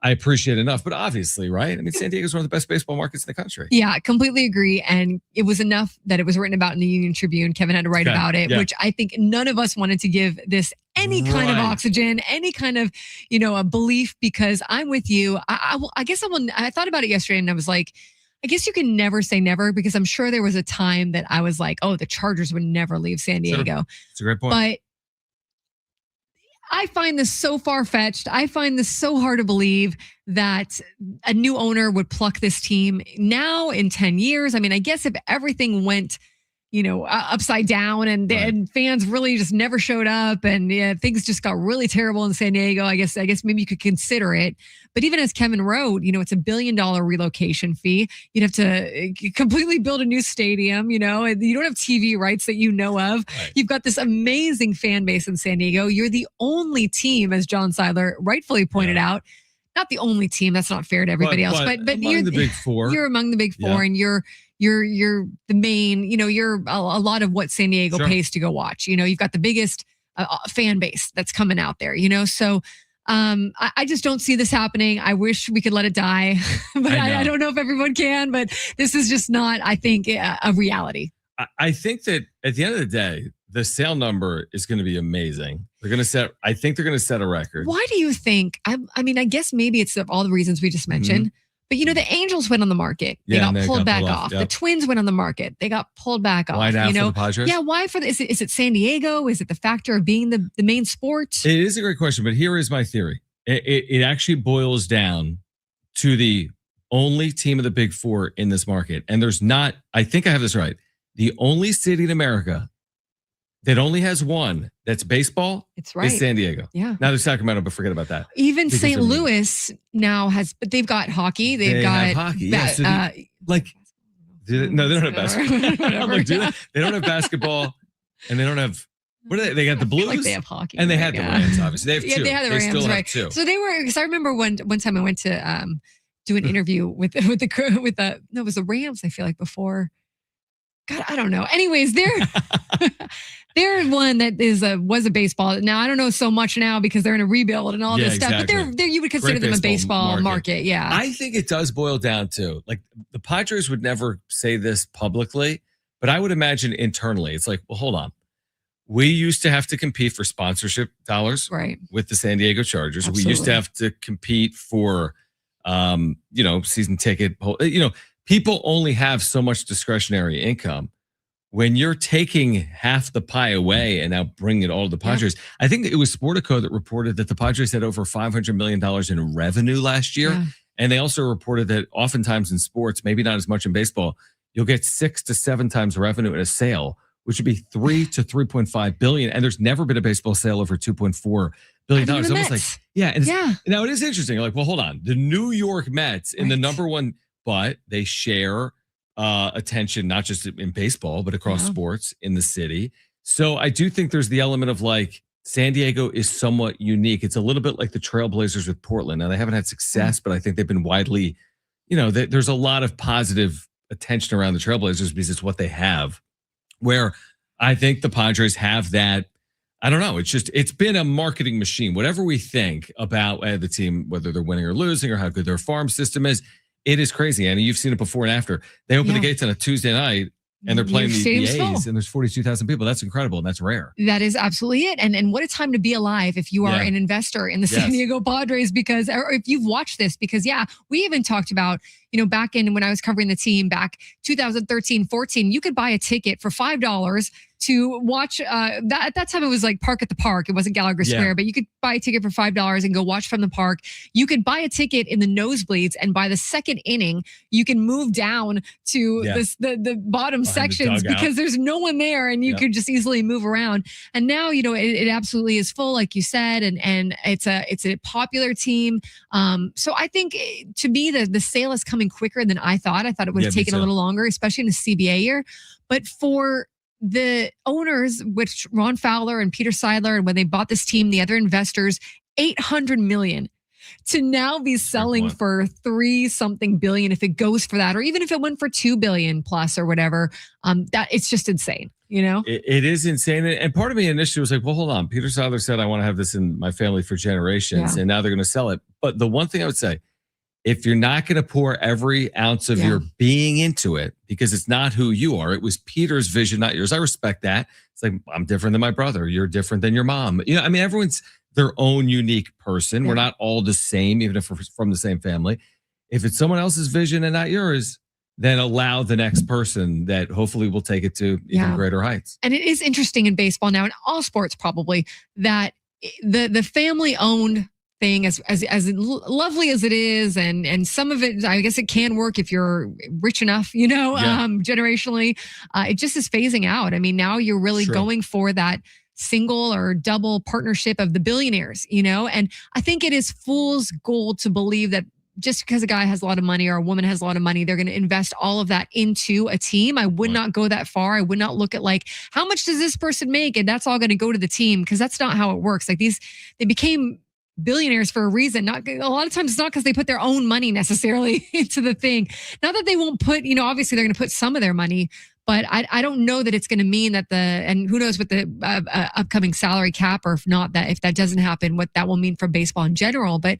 I appreciate enough. But obviously, right? I mean, San Diego is one of the best baseball markets in the country. Yeah, completely agree. And it was enough that it was written about in the Union Tribune. Kevin had to write about it, which I think none of us wanted to give this any kind of oxygen, any kind of, a belief, because I'm with you. I guess I thought about it yesterday and I was like, I guess you can never say never, because I'm sure there was a time that I was like, oh, the Chargers would never leave San Diego. It's a great point. But I find this so far-fetched. I find this so hard to believe that a new owner would pluck this team now in 10 years. I mean, I guess if everything went, upside down and fans really just never showed up and things just got really terrible in San Diego, I guess maybe you could consider it. But even as Kevin wrote, it's $1 billion relocation fee. You'd have to completely build a new stadium, you don't have TV rights that you know of. Right. You've got this amazing fan base in San Diego. You're the only team, as John Seidler rightfully pointed out, not the only team. That's not fair to everybody else, but you're the big four. You're among the big four, and you're the main, you're a lot of what San Diego pays to go watch. You've got the biggest fan base that's coming out there, so I just don't see this happening. I wish we could let it die, but I don't know if everyone can, but this is just not, I think, a reality. I think that at the end of the day, the sale number is going to be amazing. I think they're going to set a record. Why do you think? I mean, I guess maybe it's all the reasons we just mentioned. But the Angels went on the market. They got pulled back off. Yep. The Twins went on the market. They got pulled back off. Why now for the Padres? Yeah, why for this? Is it San Diego? Is it the factor of being the main sport? It is a great question, but here is my theory. It actually boils down to the only team of the Big Four in this market. And there's not, I think I have this right, the only city in America that only has one that's baseball is San Diego. Yeah. Now there's Sacramento, but forget about that. Even St. Louis now has, but they've got hockey. They've got hockey. Yeah, so no, they don't have basketball. I'm like, they don't have basketball, and they don't have. What are they? They got the Blues. Like they have hockey, and they had the Rams. Obviously, they have two. They had the Rams, still right? Have two. So they were. Because I remember one time I went to do an interview with the no, it was the Rams. I feel like before. God, I don't know. Anyways, they're one that was a baseball. Now I don't know so much now because they're in a rebuild and all this stuff. Exactly. But they're you would consider them a baseball market. Yeah. I think it does boil down to like the Padres would never say this publicly, but I would imagine internally it's like, well, hold on. We used to have to compete for sponsorship dollars with the San Diego Chargers. Absolutely. We used to have to compete for season ticket. People only have so much discretionary income. When you're taking half the pie away and now bringing it all to the Padres, I think it was Sportico that reported that the Padres had over $500 million in revenue last year. Yeah. And they also reported that oftentimes in sports, maybe not as much in baseball, you'll get 6 to 7 times revenue at a sale, which would be 3 to 3.5 billion. And there's never been a baseball sale over $2.4 billion. It's almost like, now it is interesting. Like, well, hold on. The New York Mets in the number one, but they share attention, not just in baseball, but across sports in the city. So I do think there's the element of like San Diego is somewhat unique. It's a little bit like the Trailblazers with Portland. Now they haven't had success, but I think they've been widely, there's a lot of positive attention around the Trailblazers because it's what they have. Where I think the Padres have that. I don't know. It's been a marketing machine. Whatever we think about the team, whether they're winning or losing or how good their farm system is, it is crazy. And you've seen it before and after. They open the gates on a Tuesday night and they're playing the A's and there's 42,000 people. That's incredible. And that's rare. That is absolutely it. And what a time to be alive if you are an investor in the San Diego Padres or if you've watched this, because we even talked about, back in when I was covering the team back 2013-14, you could buy a ticket for $5 to watch that. At that time it was like Park at the Park. It wasn't Gallagher Square, but you could buy a ticket for $5 and go watch from the park. You could buy a ticket in the nosebleeds, and by the second inning, you can move down to the bottom sections because there's no one there, and you could just easily move around. And now it absolutely is full, like you said, and it's a popular team. So I think to me the sale is coming quicker than I thought. I thought it would have taken a little longer, especially in a CBA year. But for the owners, which Ron Fowler and Peter Seidler, and when they bought this team, the other investors, $800 million to now be selling for 3-something billion if it goes for that, or even if it went for $2 billion plus or whatever. That it's just insane. It is insane. And part of me initially was like, well, hold on. Peter Seidler said I want to have this in my family for generations, and now they're going to sell it. But the one thing I would say, if you're not going to pour every ounce of your being into it, because it's not who you are, it was Peter's vision, not yours. I respect that. It's like, I'm different than my brother. You're different than your mom. Everyone's their own unique person. We're not all the same, even if we're from the same family. If it's someone else's vision and not yours, then allow the next person that hopefully will take it to even greater heights. And it is interesting in baseball now, in all sports probably, that the family-owned thing, as lovely as it is, and some of it, I guess it can work if you're rich enough, generationally. It just is phasing out. I mean, now you're really going for that single or double partnership of the billionaires, and I think it is fool's gold to believe that just because a guy has a lot of money or a woman has a lot of money, they're going to invest all of that into a team. I would not go that far. I would not look at like, how much does this person make? And that's all going to go to the team, because that's not how it works. Like they became billionaires for a reason. Not a lot of times it's not because they put their own money necessarily into the thing. Not that they won't put, obviously they're going to put some of their money, but I don't know that it's going to mean that and who knows what the upcoming salary cap, or if that doesn't happen, what that will mean for baseball in general. But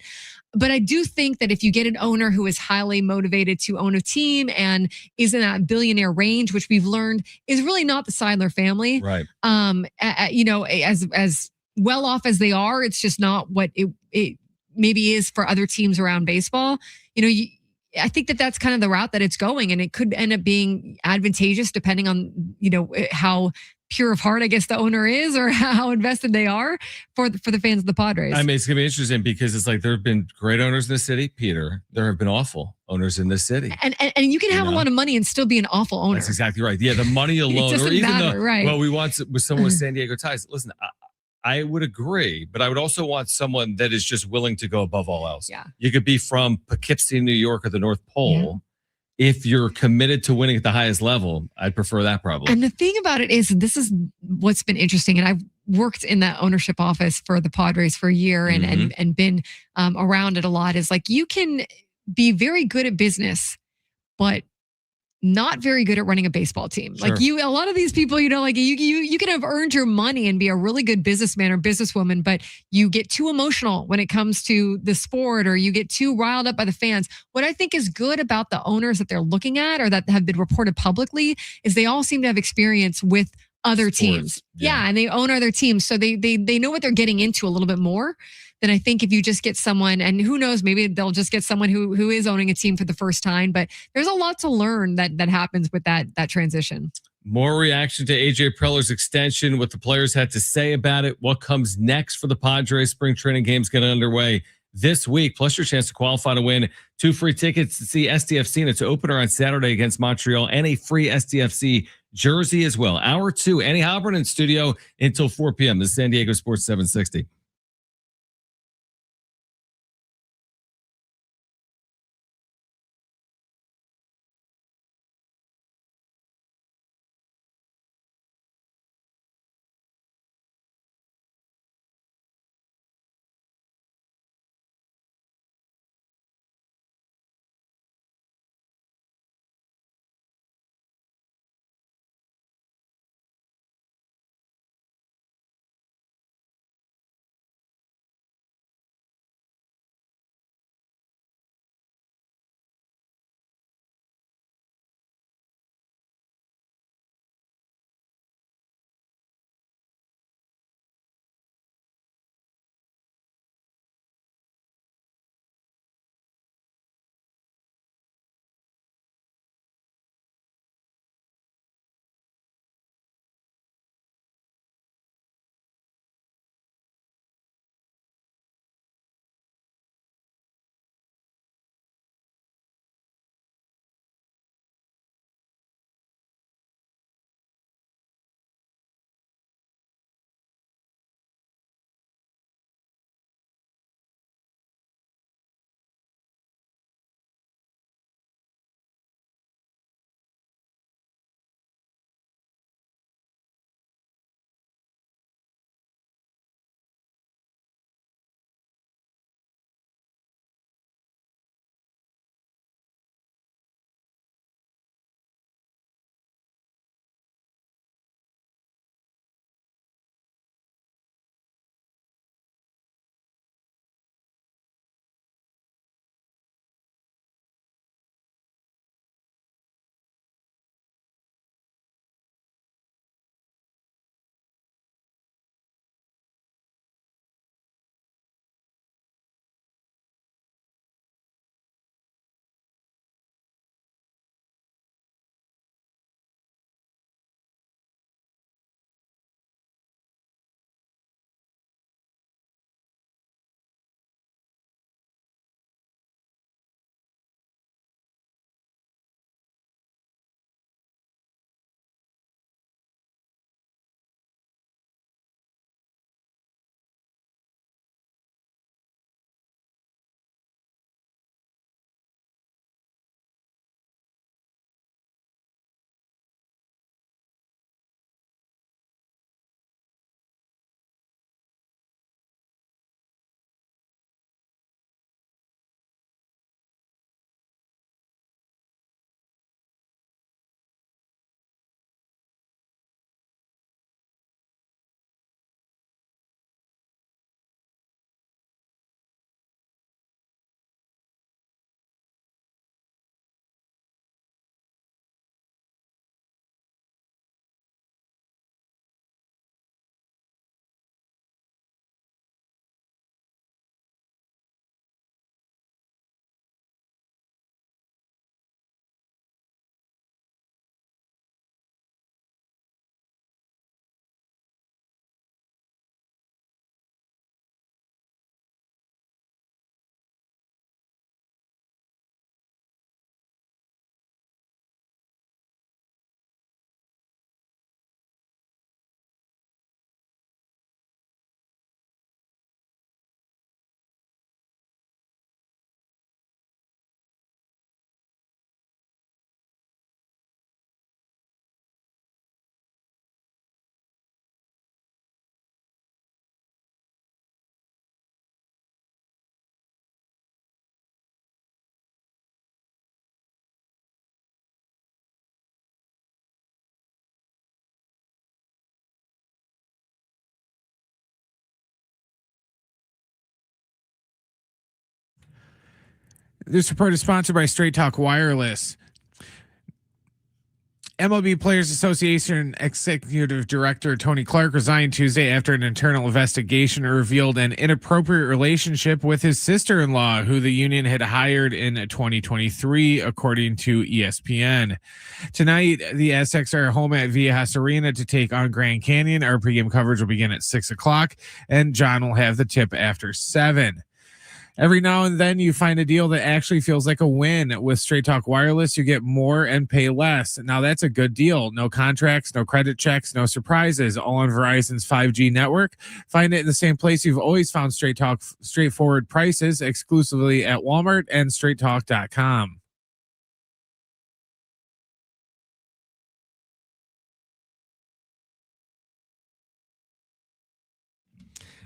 I do think that if you get an owner who is highly motivated to own a team and is in that billionaire range, which we've learned is really not the Seidler family, right? As well off as they are, it's just not what it maybe is for other teams around baseball. I think that that's kind of the route that it's going, and it could end up being advantageous depending on how pure of heart I guess the owner is, or how invested they are for the fans of the Padres. I mean, it's gonna be interesting because it's like there have been great owners in the city, Peter. There have been awful owners in this city, and you can have a lot of money and still be an awful owner. That's exactly right. Yeah, the money alone, or even matter, right? Well, we want with someone with San Diego ties. Listen, I would agree, but I would also want someone that is just willing to go above all else. Yeah, you could be from Poughkeepsie, New York, or the North Pole. Yeah. If you're committed to winning at the highest level, I'd prefer that probably. And the thing about it is, this is what's been interesting. And I've worked in that ownership office for the Padres for a year and been around it a lot. Is like, you can be very good at business, but not very good at running a baseball team. Sure. Like a lot of these people, like you can have earned your money and be a really good businessman or businesswoman, but you get too emotional when it comes to the sport, or you get too riled up by the fans. What I think is good about the owners that they're looking at, or that have been reported publicly, is they all seem to have experience with other teams. Yeah, and they own other teams. So they know what they're getting into a little bit more than I think if you just get someone, and who knows, maybe they'll just get someone who is owning a team for the first time. But there's a lot to learn that happens with that transition. More reaction to AJ Preller's extension, what the players had to say about it, what comes next for the Padres. Spring training games get underway this week, plus your chance to qualify to win 2 free tickets to see SDFC in its opener on Saturday against Montreal, and a free SDFC jersey as well. Hour 2, Annie Halpern in studio until 4 p.m. The San Diego Sports 760. This report is sponsored by Straight Talk Wireless. MLB Players Association Executive Director Tony Clark resigned Tuesday after an internal investigation revealed an inappropriate relationship with his sister-in-law, who the union had hired in 2023, according to ESPN. Tonight, the Aztecs are home at Viejas Arena to take on Grand Canyon. Our pregame coverage will begin at 6 o'clock, and John will have the tip after 7. Every now and then you find a deal that actually feels like a win. With Straight Talk Wireless, you get more and pay less. Now that's a good deal. No contracts, no credit checks, no surprises. All on Verizon's 5G network. Find it in the same place you've always found Straight Talk, straightforward prices, exclusively at Walmart and straighttalk.com.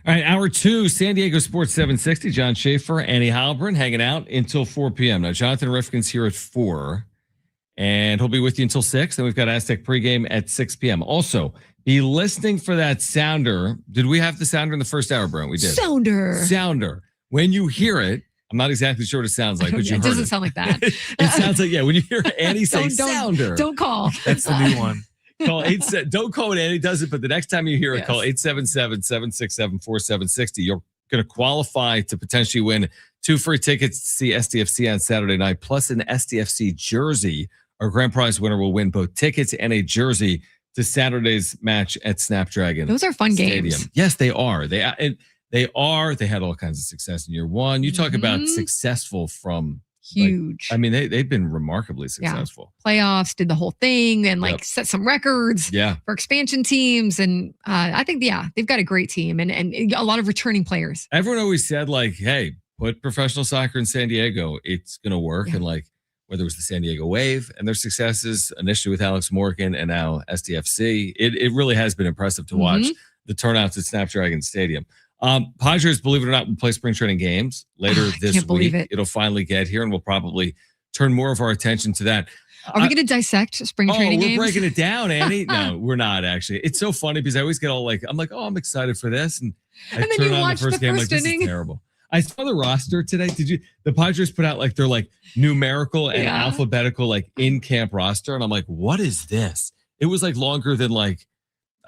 All right, hour 2, San Diego Sports 760. John Schaefer, Annie Halbrin hanging out until 4 p.m. Now, Jonathan Rifkin's here at 4, and he'll be with you until 6. Then we've got Aztec pregame at 6 p.m. Also, be listening for that sounder. Did we have the sounder in the first hour, Brent? We did. Sounder. When you hear it, I'm not exactly sure what it sounds like, but you heard it. It doesn't sound like that. It sounds like, when you hear Annie say sounder. Don't call. That's the new one. Call don't call when Annie does it, but the next time you hear it, call 877-767-4760. You're going to qualify to potentially win 2 free tickets to see SDFC on Saturday night, plus an SDFC jersey. Our grand prize winner will win both tickets and a jersey to Saturday's match at Snapdragon. Those are fun Stadium. games. Yes, they are. They are. They had all kinds of success in year 1. You talk about successful from huge. They've been remarkably successful. Playoffs, did the whole thing, and set some records for expansion teams. And I think, they've got a great team and a lot of returning players. Everyone always said, hey, put professional soccer in San Diego, it's going to work. And whether it was the San Diego Wave and their successes initially with Alex Morgan and now SDFC, it really has been impressive to watch the turnouts at Snapdragon Stadium. Padres, believe it or not, will play spring training games later this week. It'll finally get here, and we'll probably turn more of our attention to that. Are we going to dissect spring training games? We're breaking it down, Annie. No, we're not actually. It's so funny because I always get all I'm excited for this, and I turn on the first game this is terrible. I saw the roster today. The Padres put out their numerical and alphabetical in-camp roster, and I'm like, what is this? It was longer than I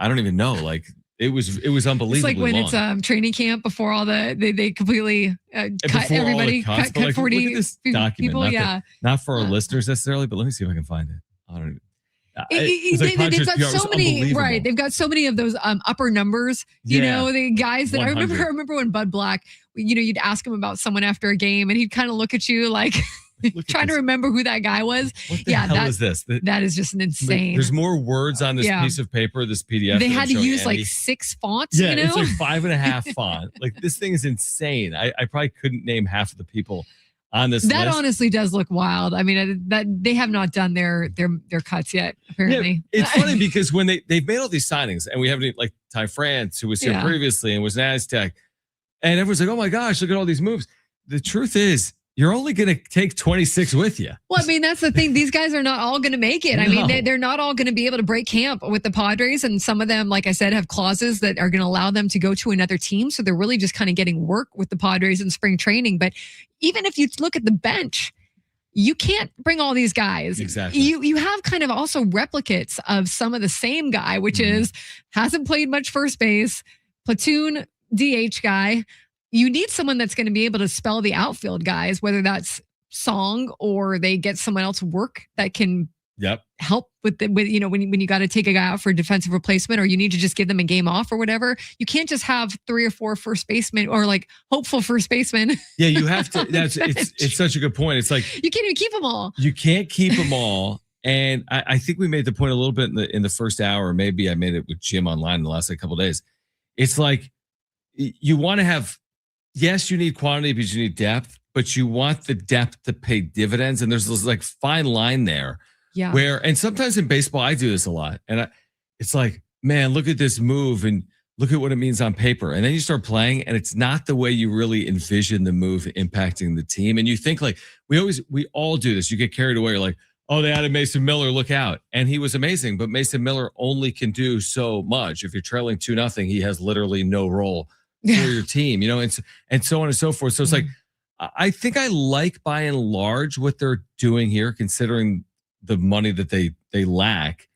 don't even know It was unbelievably It's like when long. It's training camp before all they completely cut everybody, cut 40 people. Not for our listeners necessarily, but let me see if I can find it. I don't. They've got so many, right? They've got so many of those upper numbers. The guys that 100. I remember when Bud Black, you'd ask him about someone after a game, and he'd kind of look at you trying to remember who that guy was. What the hell is this? That is just an insane. There's more words on this piece of paper, this PDF. They had to use 6 fonts. It's 5.5 font. This thing is insane. I probably couldn't name half of the people on this list. That honestly does look wild. I mean, that they have not done their cuts yet, apparently. It's funny because when they've made all these signings, and we haven't Ty France, who was here previously and was an Aztec, and everyone's like, oh my gosh, look at all these moves. The truth is, you're only going to take 26 with you. Well, I mean, that's the thing. These guys are not all going to make it. I mean, they're not all going to be able to break camp with the Padres. And some of them, like I said, have clauses that are going to allow them to go to another team. So they're really just kind of getting work with the Padres in spring training. But even if you look at the bench, you can't bring all these guys. Exactly. You have kind of also replicates of some of the same guy, which is hasn't played much first base, platoon DH guy. You need someone that's going to be able to spell the outfield guys, whether that's Song or they get someone else work that can help with when you got to take a guy out for a defensive replacement, or you need to just give them a game off or whatever. You can't just have 3 or 4 first basemen or hopeful first basemen. Yeah, you have to. It's such a good point. It's you can't even keep them all. You can't keep them all. And I think we made the point a little bit in the first hour. Or maybe I made it with Jim online in the last couple of days. It's you want to have. Yes, you need quantity because you need depth, but you want the depth to pay dividends. And there's this fine line there and sometimes in baseball, I do this a lot. And it's man, look at this move and look at what it means on paper. And then you start playing and it's not the way you really envision the move impacting the team. And you think we all do this. You get carried away. You're like, oh, they added Mason Miller, look out. And he was amazing, but Mason Miller only can do so much. If you're trailing 2-0, he has literally no role for your team, and so on and so forth. So it's I think I like by and large what they're doing here, considering the money that they lack.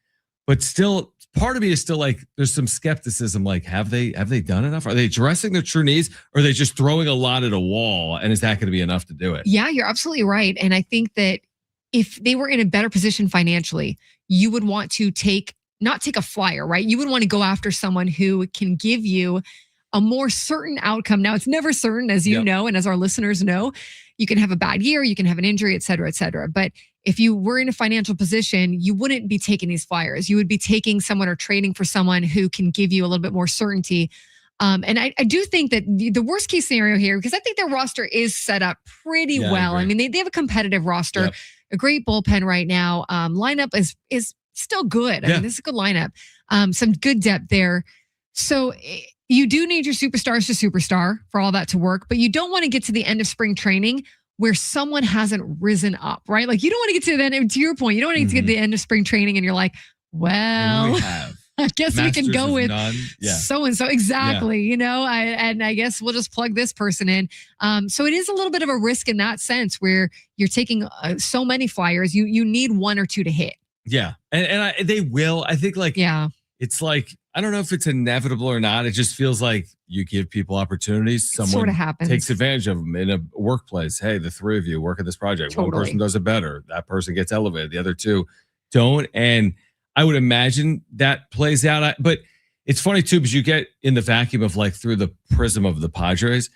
But still, part of me is still like, there's some skepticism. Like, have they done enough? Are they addressing their true needs, or are they just throwing a lot at a wall? And is that going to be enough to do it? Yeah, you're absolutely right. And I think that if they were in a better position financially, you would want to not take a flyer, right? You would want to go after someone who can give you a more certain outcome. Now, it's never certain, as you know, and as our listeners know. You can have a bad year, you can have an injury, et cetera, et cetera. But if you were in a financial position, you wouldn't be taking these flyers. You would be taking someone or trading for someone who can give you a little bit more certainty. And I do think that the worst case scenario here, because I think their roster is set up pretty well. I mean, they have a competitive roster, a great bullpen right now. Lineup is still good. I mean, this is a good lineup. Some good depth there. So you do need your superstars to superstar for all that to work, but you don't want to get to the end of spring training where someone hasn't risen up, right? Like, you don't want to get to the end, to your point, you don't want to get to the end of spring training and you're like, well, I guess we can go with so-and-so. Exactly. You know, I guess we'll just plug this person in. So it is a little bit of a risk in that sense where you're taking so many flyers. You need one or two to hit. Yeah. And they will, I think, like, it's like, I don't know if it's inevitable or not. It just feels like you give people opportunities. Someone sort of happens. Takes advantage of them in a workplace. Hey, the three of you work at this project. Totally. One person does it better. That person gets elevated. The other two don't. And I would imagine that plays out. But it's funny too, because you get in the vacuum of, like, through the prism of the Padres.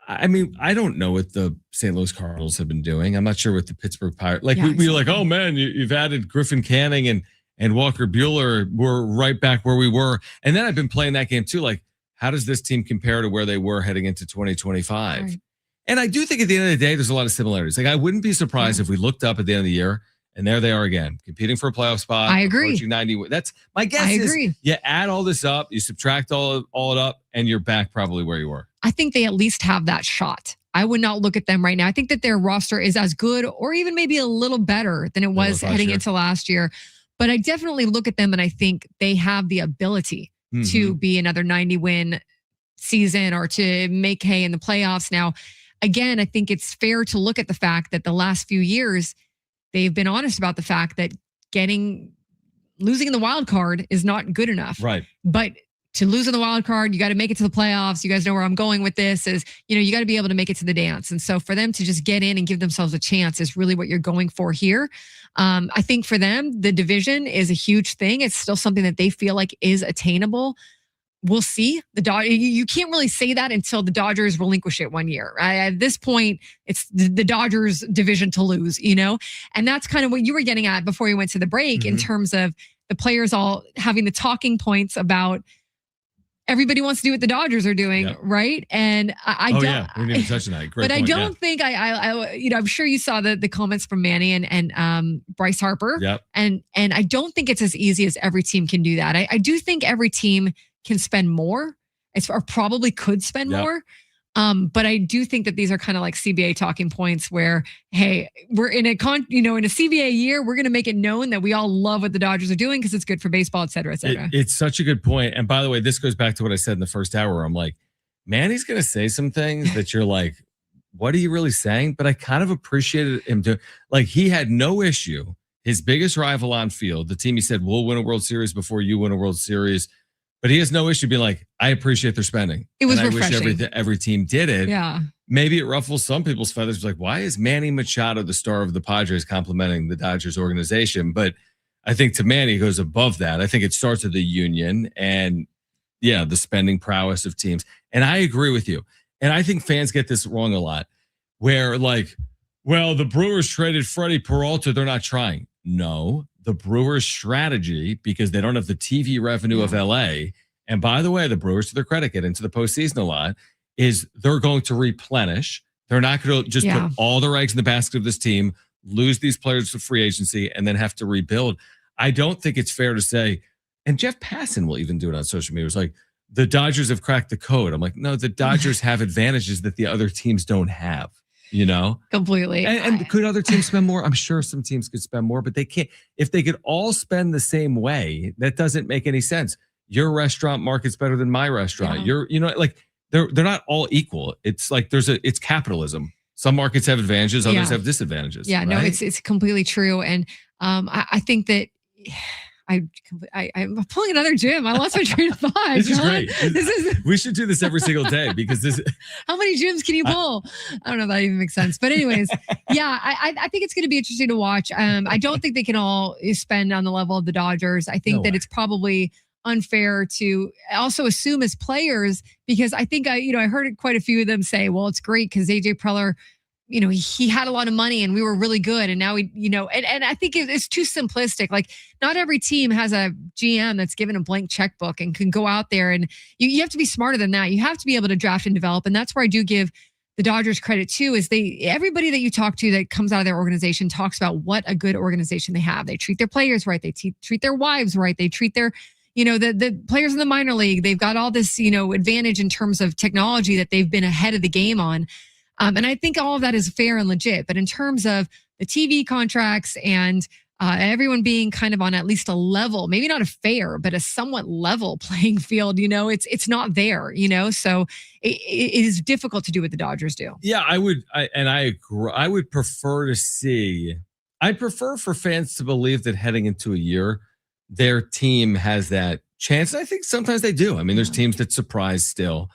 I mean, I don't know what the St. Louis Cardinals have been doing. I'm not sure what the Pittsburgh Pirates. Like, we were like, oh man, you've added Griffin Canning and Walker Buehler. We're right back where we were. And then I've been playing that game too. Like, how does this team compare to where they were heading into 2025? Right. And I do think at the end of the day, there's a lot of similarities. Like, I wouldn't be surprised if we looked up at the end of the year and there they are again, competing for a playoff spot. I agree. 90. That's my guess. I agree. You add all this up, you subtract all it up, and you're back probably where you were. I think they at least have that shot. I would not look at them right now. I think that their roster is as good or even maybe a little better than it was heading into last year. But I definitely look at them and I think they have the ability to be another 90-win season or to make hay in the playoffs. Now, again, I think it's fair to look at the fact that the last few years, they've been honest about the fact that losing in the wild card is not good enough. Right. But to lose in the wild card, you got to make it to the playoffs. You guys know where I'm going with this is, you got to be able to make it to the dance. And so for them to just get in and give themselves a chance is really what you're going for here. I think for them, the division is a huge thing. It's still something that they feel like is attainable. We'll see. You can't really say that until the Dodgers relinquish it one year. At this point, it's the Dodgers division to lose, and that's kind of what you were getting at before you went to the break in terms of the players all having the talking points about everybody wants to do what the Dodgers are doing, right? And I don't. Yeah, we didn't even touch on that. Great but point, I don't think I'm sure you saw the comments from Manny and Bryce Harper. Yep. And I don't think it's as easy as every team can do that. I do think every team can spend more, or probably could spend more. But I do think that these are kind of like CBA talking points where, hey, we're in a CBA year, we're going to make it known that we all love what the Dodgers are doing because it's good for baseball, et cetera, et cetera. It's such a good point. And by the way, this goes back to what I said in the first hour. I'm like, Manny's going to say some things that you're like, what are you really saying? But I kind of appreciated him he had no issue. His biggest rival on field, the team he said, we'll win a World Series before you win a World Series. But he has no issue being like, I appreciate their spending. It was refreshing. I wish every team did it. Yeah. Maybe it ruffles some people's feathers. It's like, why is Manny Machado, the star of the Padres, complimenting the Dodgers organization? But I think to Manny, it goes above that. I think it starts with the union and, the spending prowess of teams. And I agree with you. And I think fans get this wrong a lot where the Brewers traded Freddie Peralta. They're not trying. No. The Brewers' strategy, because they don't have the TV revenue of LA, and by the way, the Brewers, to their credit, get into the postseason a lot, is they're going to replenish. They're not going to just put all their eggs in the basket of this team, lose these players to free agency, and then have to rebuild. I don't think it's fair to say, and Jeff Passan will even do it on social media. It's like, the Dodgers have cracked the code. I'm like, no, the Dodgers have advantages that the other teams don't have. Completely. And could other teams spend more? I'm sure some teams could spend more, but they can't. If they could all spend the same way, that doesn't make any sense. Your restaurant market's better than my restaurant. They're not all equal. It's like it's capitalism. Some markets have advantages, others Yeah. have disadvantages. Yeah, no, right? it's completely true. And I think that I'm pulling another Jim. I lost my train of thought. This is John. great. This is We should do this every single day because this. how many Jims can you pull? I don't know if that even makes sense. But anyways, yeah, I think it's going to be interesting to watch. I don't think they can all spend on the level of the Dodgers. I think No that way. it's probably unfair to also assume as players, because I think I heard quite a few of them say, well, it's great because AJ Preller, he had a lot of money and we were really good. And now and I think it's too simplistic. Like, not every team has a GM that's given a blank checkbook and can go out there, and you have to be smarter than that. You have to be able to draft and develop. And that's where I do give the Dodgers credit too, is everybody that you talk to that comes out of their organization talks about what a good organization they have. They treat their players right. They treat their wives right. They treat their, the players in the minor league. They've got all this, advantage in terms of technology that they've been ahead of the game on. And I think all of that is fair and legit. But in terms of the TV contracts and everyone being kind of on at least a level, maybe not a fair, but a somewhat level playing field, it's not there, So it is difficult to do what the Dodgers do. Yeah, I agree. I would prefer to see. I'd prefer for fans to believe that heading into a year, their team has that chance. I think sometimes they do. I mean, there's teams that surprise still.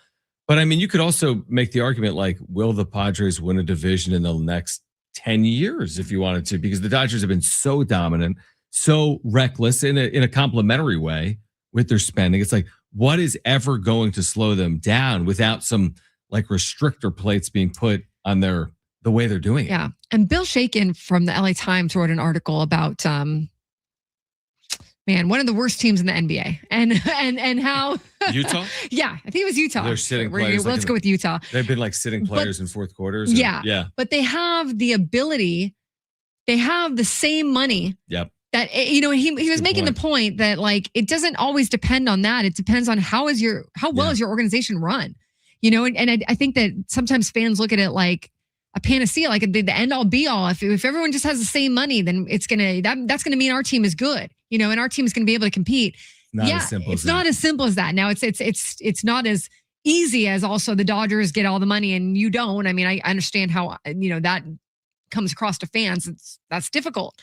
But I mean, you could also make the argument like, will the Padres win a division in the next 10 years if you wanted to? Because the Dodgers have been so dominant, so reckless in a complimentary way with their spending. It's like, what is ever going to slow them down without some like restrictor plates being put on the way they're doing it? Yeah. And Bill Shakin from the LA Times wrote an article about one of the worst teams in the NBA, and how Utah. Yeah, I think it was Utah. They're sitting players. Let's go with Utah. They've been like sitting players in fourth quarters. Yeah. But they have the ability. They have the same money. Yep. That he was making the point that like it doesn't always depend on that. It depends on how well is your organization run. And I think that sometimes fans look at it like a panacea, like the end all be all. If everyone just has the same money, then that's gonna mean our team is good. And our team is going to be able to compete. It's not as simple as that. Now it's not as easy as also the Dodgers get all the money and you don't. I mean, I understand how, that comes across to fans. That's difficult,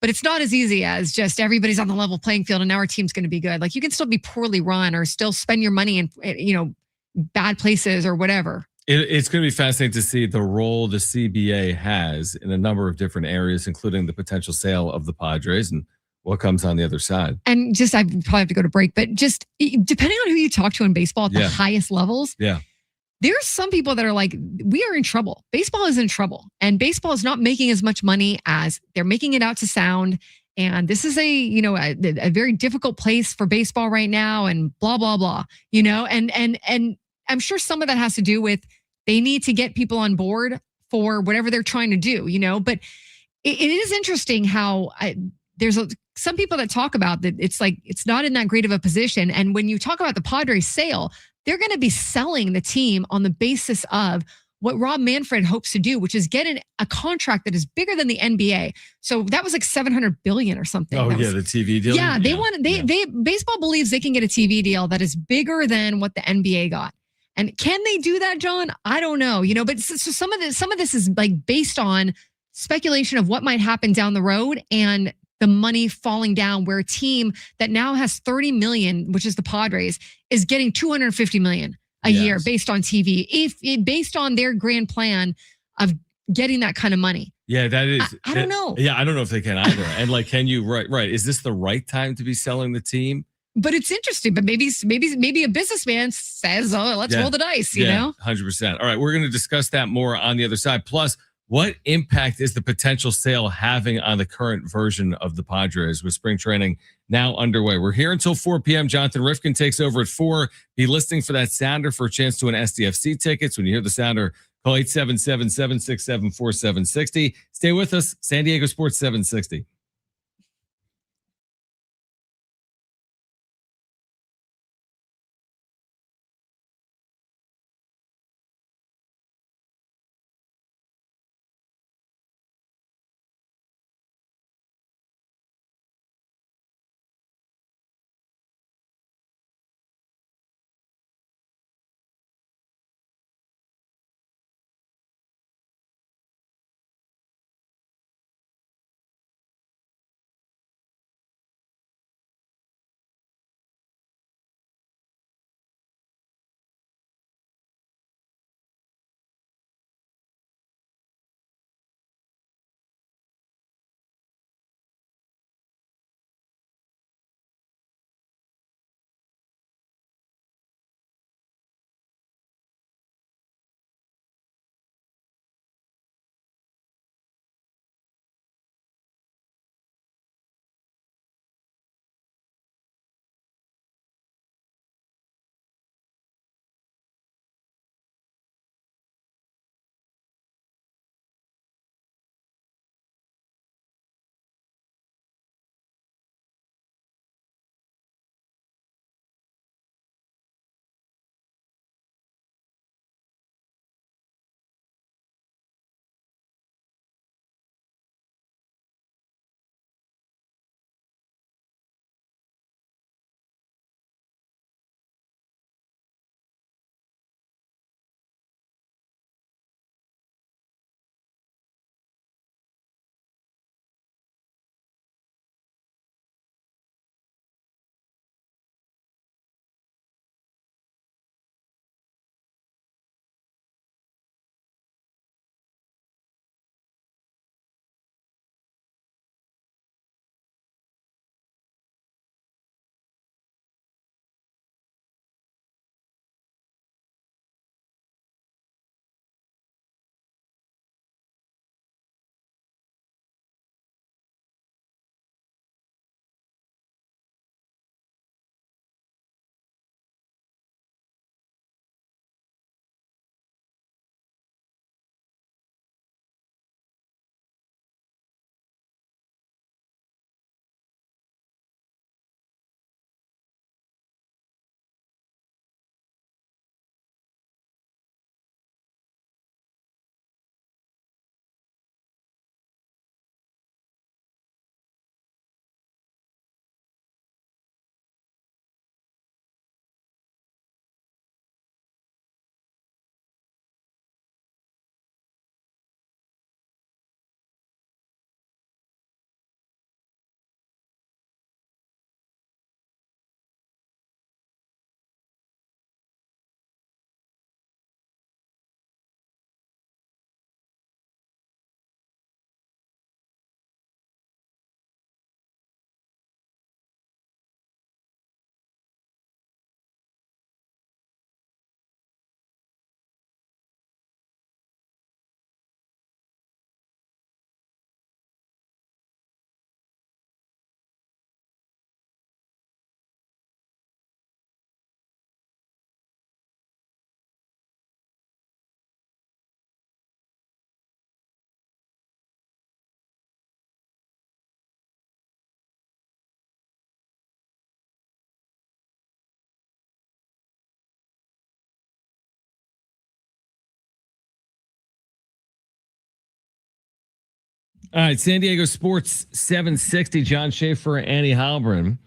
but it's not as easy as just everybody's on the level playing field and now our team's going to be good. Like, you can still be poorly run or still spend your money in, bad places or whatever. It's going to be fascinating to see the role the CBA has in a number of different areas, including the potential sale of the Padres and what comes on the other side. And I probably have to go to break, but just depending on who you talk to in baseball at the highest levels, there's some people that are like, we are in trouble. Baseball is in trouble, and baseball is not making as much money as they're making it out to sound. And this is a very difficult place for baseball right now, and blah blah blah. And I'm sure some of that has to do with they need to get people on board for whatever they're trying to do. But it is interesting how there's some people that talk about that it's like it's not in that great of a position. And when you talk about the Padres sale, they're going to be selling the team on the basis of what Rob Manfred hopes to do, which is get a contract that is bigger than the NBA. So that was like $700 billion or something. Oh, the TV deal. Yeah, baseball believes they can get a TV deal that is bigger than what the NBA got. And can they do that, John? I don't know. But so some of this is like based on speculation of what might happen down the road and the money falling down, where a team that now has 30 million, which is the Padres, is getting 250 million a year based on TV, based on their grand plan of getting that kind of money. Yeah, that is. I don't know. Yeah, I don't know if they can either. And like, can you, right. Is this the right time to be selling the team? But it's interesting. But maybe a businessman says, "Oh, let's roll the dice." You know, 100%. All right, we're going to discuss that more on the other side. Plus, what impact is the potential sale having on the current version of the Padres with spring training now underway? We're here until 4 p.m. Jonathan Rifkin takes over at 4. Be listening for that sounder for a chance to win SDFC tickets. When you hear the sounder, call 877-767-4760. Stay with us. San Diego Sports 760. All right, San Diego Sports 760, John Schaefer, Annie Halbrin.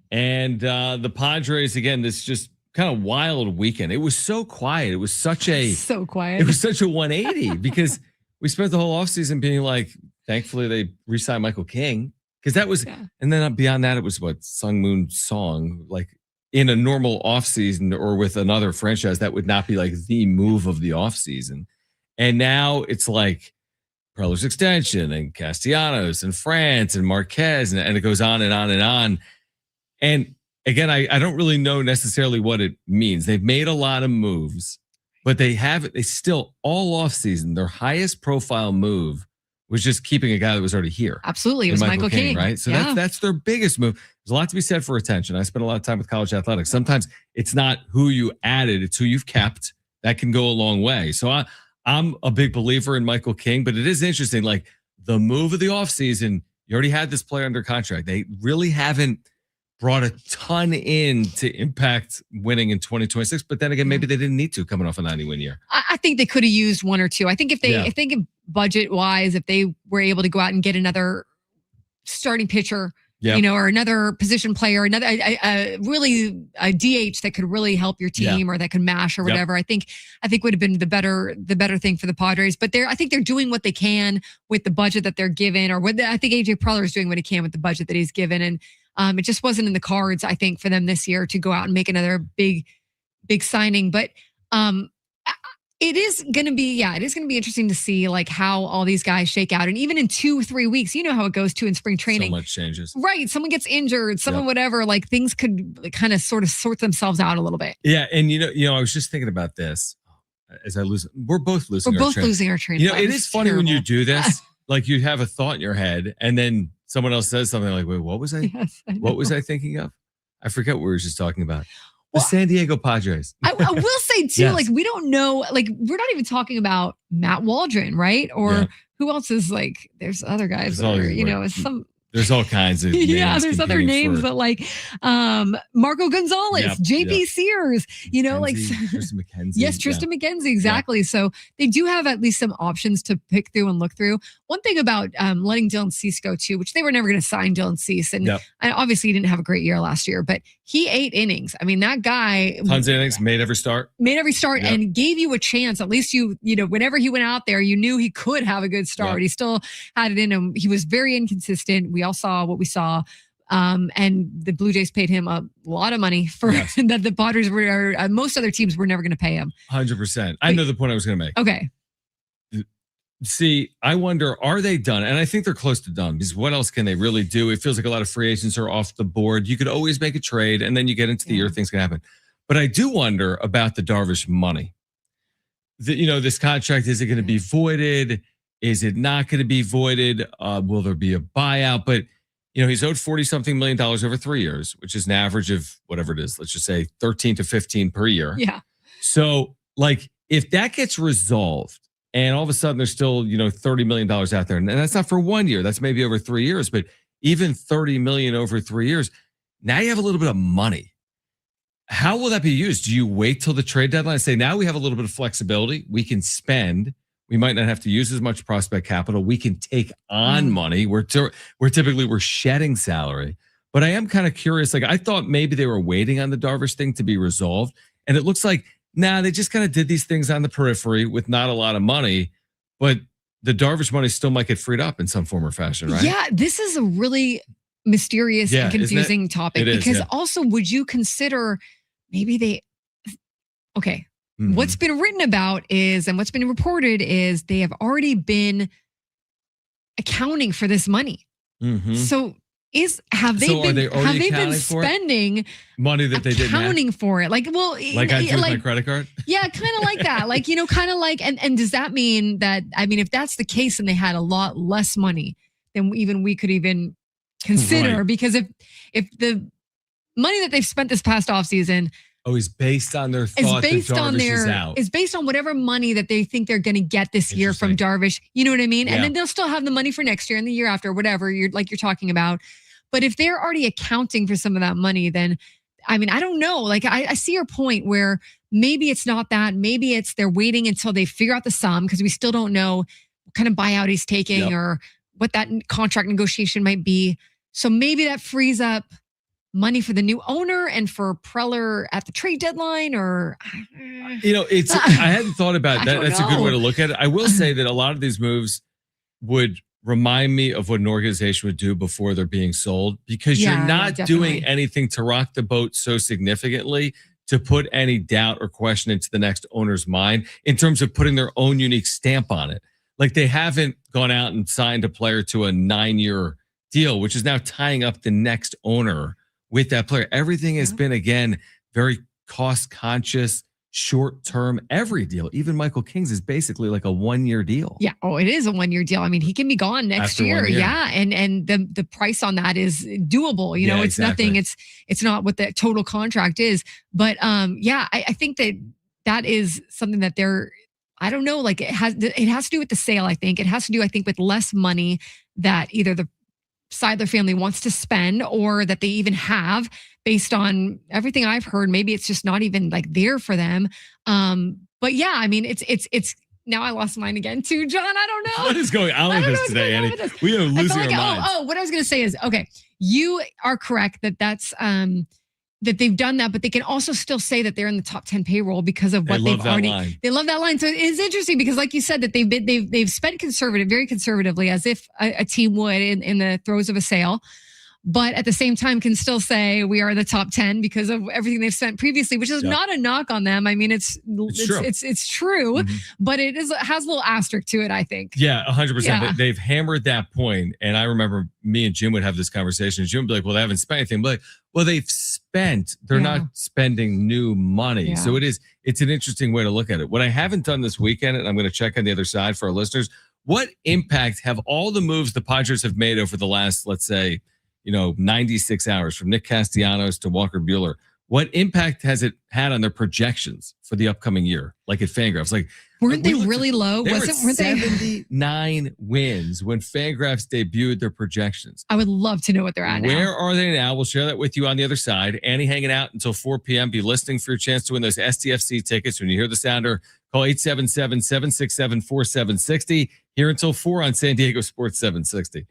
And the Padres, again, this just kind of wild weekend. It was so quiet. It was such a so quiet. It was such a 180 because we spent the whole offseason being like, thankfully they re-signed Michael King. Because that was, and then beyond that, it was what Sung Moon Song, like in a normal offseason or with another franchise, that would not be like the move of the offseason. And now it's like Preller's extension and Castellanos and France and Marquez, and it goes on and on and on. And again, I don't really know necessarily what it means. They've made a lot of moves, but they still all offseason, their highest profile move was just keeping a guy that was already here. Absolutely. It was Michael King, right? So that's their biggest move. There's a lot to be said for retention. I spent a lot of time with college athletics. Sometimes it's not who you added, it's who you've kept. That can go a long way. So I'm a big believer in Michael King, but it is interesting. Like the move of the offseason, you already had this player under contract. They really haven't brought a ton in to impact winning in 2026. But then again, maybe they didn't need to coming off a 90-win year. I think they could have used one or two. I think if budget wise, if they were able to go out and get another starting pitcher, or another position player, another really a DH that could really help your team or that could mash or whatever, I think would have been the better thing for the Padres. But I think they're doing what they can with the budget that they're given, or I think AJ Preller is doing what he can with the budget that he's given. And it just wasn't in the cards, I think, for them this year to go out and make another big signing. But it is going to be interesting to see like how all these guys shake out. And even in 2-3 weeks, you know how it goes too in spring training. So much changes. Right. Someone gets injured, someone whatever, like things could kind of sort themselves out a little bit. Yeah. And I was just thinking about this as we're both losing our train. It is funny when you do this, like you have a thought in your head and then someone else says something like, wait, what was I? Yes, what was I thinking of? I forget what we were just talking about. The San Diego Padres. I will say too, like we don't know, like we're not even talking about Matt Waldron, right? Or who else is like? There's other guys that are, there's all kinds of names there's other names that like Marco Gonzalez, JP Sears, like Tristan McKenzie. Yes, Tristan McKenzie, exactly. So they do have at least some options to pick through and look through. One thing about letting Dylan Cease go too, which they were never going to sign Dylan Cease, and obviously he didn't have a great year last year, but he 8 innings. I mean, that guy tons of innings, made every start, and gave you a chance. At least whenever he went out there, you knew he could have a good start. He still had it in him. He was very inconsistent. We all saw what we saw. And the Blue Jays paid him a lot of money for that the Padres most other teams were never going to pay him. 100%. I know the point I was going to make. Okay. See, I wonder, are they done? And I think they're close to done because what else can they really do? It feels like a lot of free agents are off the board. You could always make a trade and then you get into the year, things can happen. But I do wonder about the Darvish money. This contract, is it going to be voided? Is it not going to be voided? Will there be a buyout? But, he's owed $40-something million over 3 years, which is an average of whatever it is. Let's just say 13 to 15 per year. Yeah. So, like, if that gets resolved and all of a sudden there's still, $30 million out there, and that's not for 1 year. That's maybe over 3 years. But even $30 million over 3 years, now you have a little bit of money. How will that be used? Do you wait till the trade deadline and say, now we have a little bit of flexibility. We can spend. We might not have to use as much prospect capital. We can take on money. We're typically shedding salary. But I am kind of curious. Like I thought maybe they were waiting on the Darvish thing to be resolved. And it looks like, they just kind of did these things on the periphery with not a lot of money. But the Darvish money still might get freed up in some form or fashion, right? Yeah, this is a really mysterious and confusing topic. Because also, would you consider maybe what's been written about is, and what's been reported is they have already been accounting for this money. Mm-hmm. So have they been spending money that they didn't have? Accounting for it? Like, well, like I do with my credit card? Yeah, kind of like that. Like, kind of like, and does that mean that, if that's the case and they had a lot less money than we could even consider, because if the money that they've spent this past offseason is based on their thought that Darvish is out. Is based on whatever money that they think they're going to get this year from Darvish. You know what I mean? Yeah. And then they'll still have the money for next year and the year after, whatever you're talking about. But if they're already accounting for some of that money, then, I don't know. Like, I see your point where maybe it's not that. Maybe it's they're waiting until they figure out the sum, because we still don't know what kind of buyout he's taking or what that contract negotiation might be. So maybe that frees up money for the new owner and for Preller at the trade deadline, or it's I hadn't thought about that. That's a good way to look at it. I will say that a lot of these moves would remind me of what an organization would do before they're being sold, because you're not doing anything to rock the boat so significantly to put any doubt or question into the next owner's mind in terms of putting their own unique stamp on it. Like, they haven't gone out and signed a player to a 9-year deal, which is now tying up the next owner with that player. Everything has been, again, very cost conscious, short term. Every deal, even Michael King's, is basically like a 1-year deal. Yeah. Oh, it is a 1-year deal. I mean, he can be gone next year. Yeah. And the price on that is doable. You know, it's nothing. It's not what the total contract is. But I think that is something that they're, I don't know, like it has to do with the sale. I think it has to do, with less money that either the Seidler family wants to spend, or that they even have, based on everything I've heard. Maybe it's just not even like there for them. But yeah, I mean, it's now I lost mine again too, John. I don't know what is going on with this today, Annie. We are losing our minds. What I was going to say is, okay, you are correct that's that they've done that, but they can also still say that they're in the top 10 payroll because of what they've already. They love that line. So it is interesting because, like you said, that they've spent very conservatively, as if a team would in the throes of a sale, but at the same time can still say we are in the top 10 because of everything they've spent previously, which is not a knock on them. I mean, it's true, but it has a little asterisk to it, I think. Yeah, 100%. They've hammered that point, and I remember me and Jim would have this conversation. Jim would be like, "Well, they haven't spent anything." But well, they've spent. They're not spending new money. Yeah. So it's an interesting way to look at it. What I haven't done this weekend, and I'm going to check on the other side for our listeners, what impact have all the moves the Padres have made over the last, let's say, 96 hours, from Nick Castellanos to Walker Buehler, what impact has it had on their projections for the upcoming year? Like at Fangraphs, weren't they really low? Weren't 79 wins when Fangraphs debuted their projections. I would love to know what they're at now. Where are they now? We'll share that with you on the other side. Annie hanging out until 4 p.m. Be listening for your chance to win those STFC tickets. When you hear the sounder, call 877-767-4760. Here until 4 on San Diego Sports 760.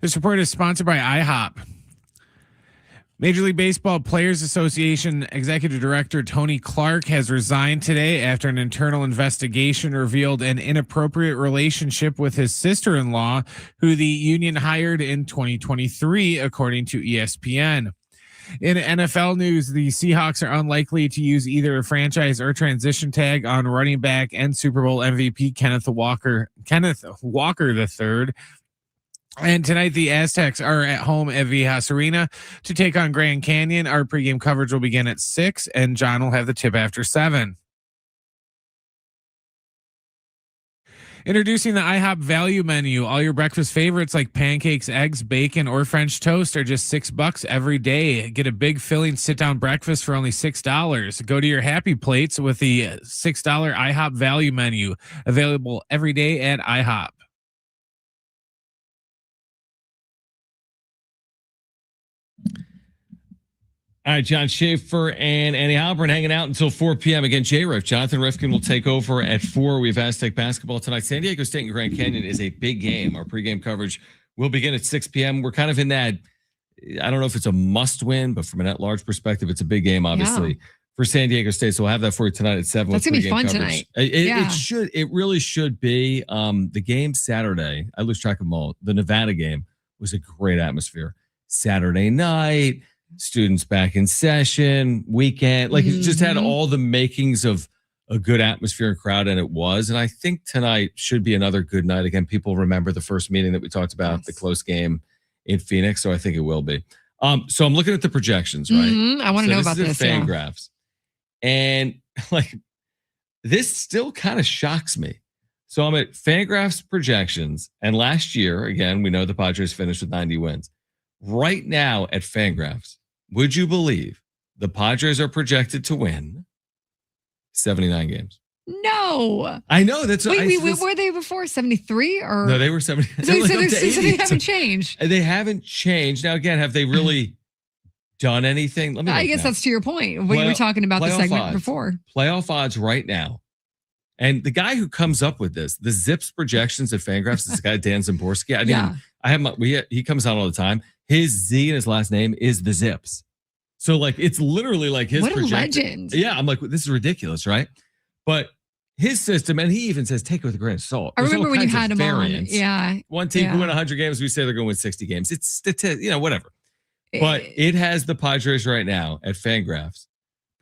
This report is sponsored by IHOP. Major League Baseball Players Association Executive Director Tony Clark has resigned today after an internal investigation revealed an inappropriate relationship with his sister-in-law, who the union hired in 2023, according to ESPN. In NFL news, the Seahawks are unlikely to use either a franchise or transition tag on running back and Super Bowl MVP Kenneth Walker III. And tonight, the Aztecs are at home at Viejas Arena to take on Grand Canyon. Our pregame coverage will begin at 6, and John will have the tip after 7. Introducing the IHOP value menu. All your breakfast favorites like pancakes, eggs, bacon, or French toast are just $6 every day. Get a big filling sit-down breakfast for only $6. Go to your happy plates with the $6 IHOP value menu. Available every day at IHOP. All right, John Schaefer and Annie Halpern hanging out until 4 p.m. Again, J-Riff. Jonathan Rifkin will take over at 4. We have Aztec basketball tonight. San Diego State and Grand Canyon is a big game. Our pregame coverage will begin at 6 p.m. We're kind of in that, I don't know if it's a must-win, but from an at-large perspective, it's a big game, obviously, for San Diego State. So we'll have that for you tonight at 7. That's going to be fun tonight. It really should be. The game Saturday, I lose track of them all. The Nevada game was a great atmosphere. Saturday night, students back in session, weekend, like it just had all the makings of a good atmosphere and crowd, and it was. And I think tonight should be another good night. Again, people remember the first meeting that we talked about, the close game in Phoenix, so I think it will be. So I'm looking at the projections, right? I want to know about this. Fangraphs, and like this still kind of shocks me. So I'm at Fangraphs projections, and last year, again, we know the Padres finished with 90 wins. Right now at Fangraphs, would you believe the Padres are projected to win 79 games? No. I know. That's Wait, were they before 73 or? No, they were 70. So they haven't changed. They haven't changed. Now, again, have they really done anything? I guess that's to your point. What you were talking about the segment before. Playoff odds right now. And the guy who comes up with this, the Zips projections at Fangraphs, this guy, Dan Zimborski. He comes on all the time. His Z in his last name is the Zips. So like, it's literally like his What a legend. Yeah. I'm like, this is ridiculous. Right. But his system, and he even says, take it with a grain of salt. I remember when you had him on. Yeah. One team can win 100 games. We say they're going to win 60 games. It's whatever. But it has the Padres right now at Fangraphs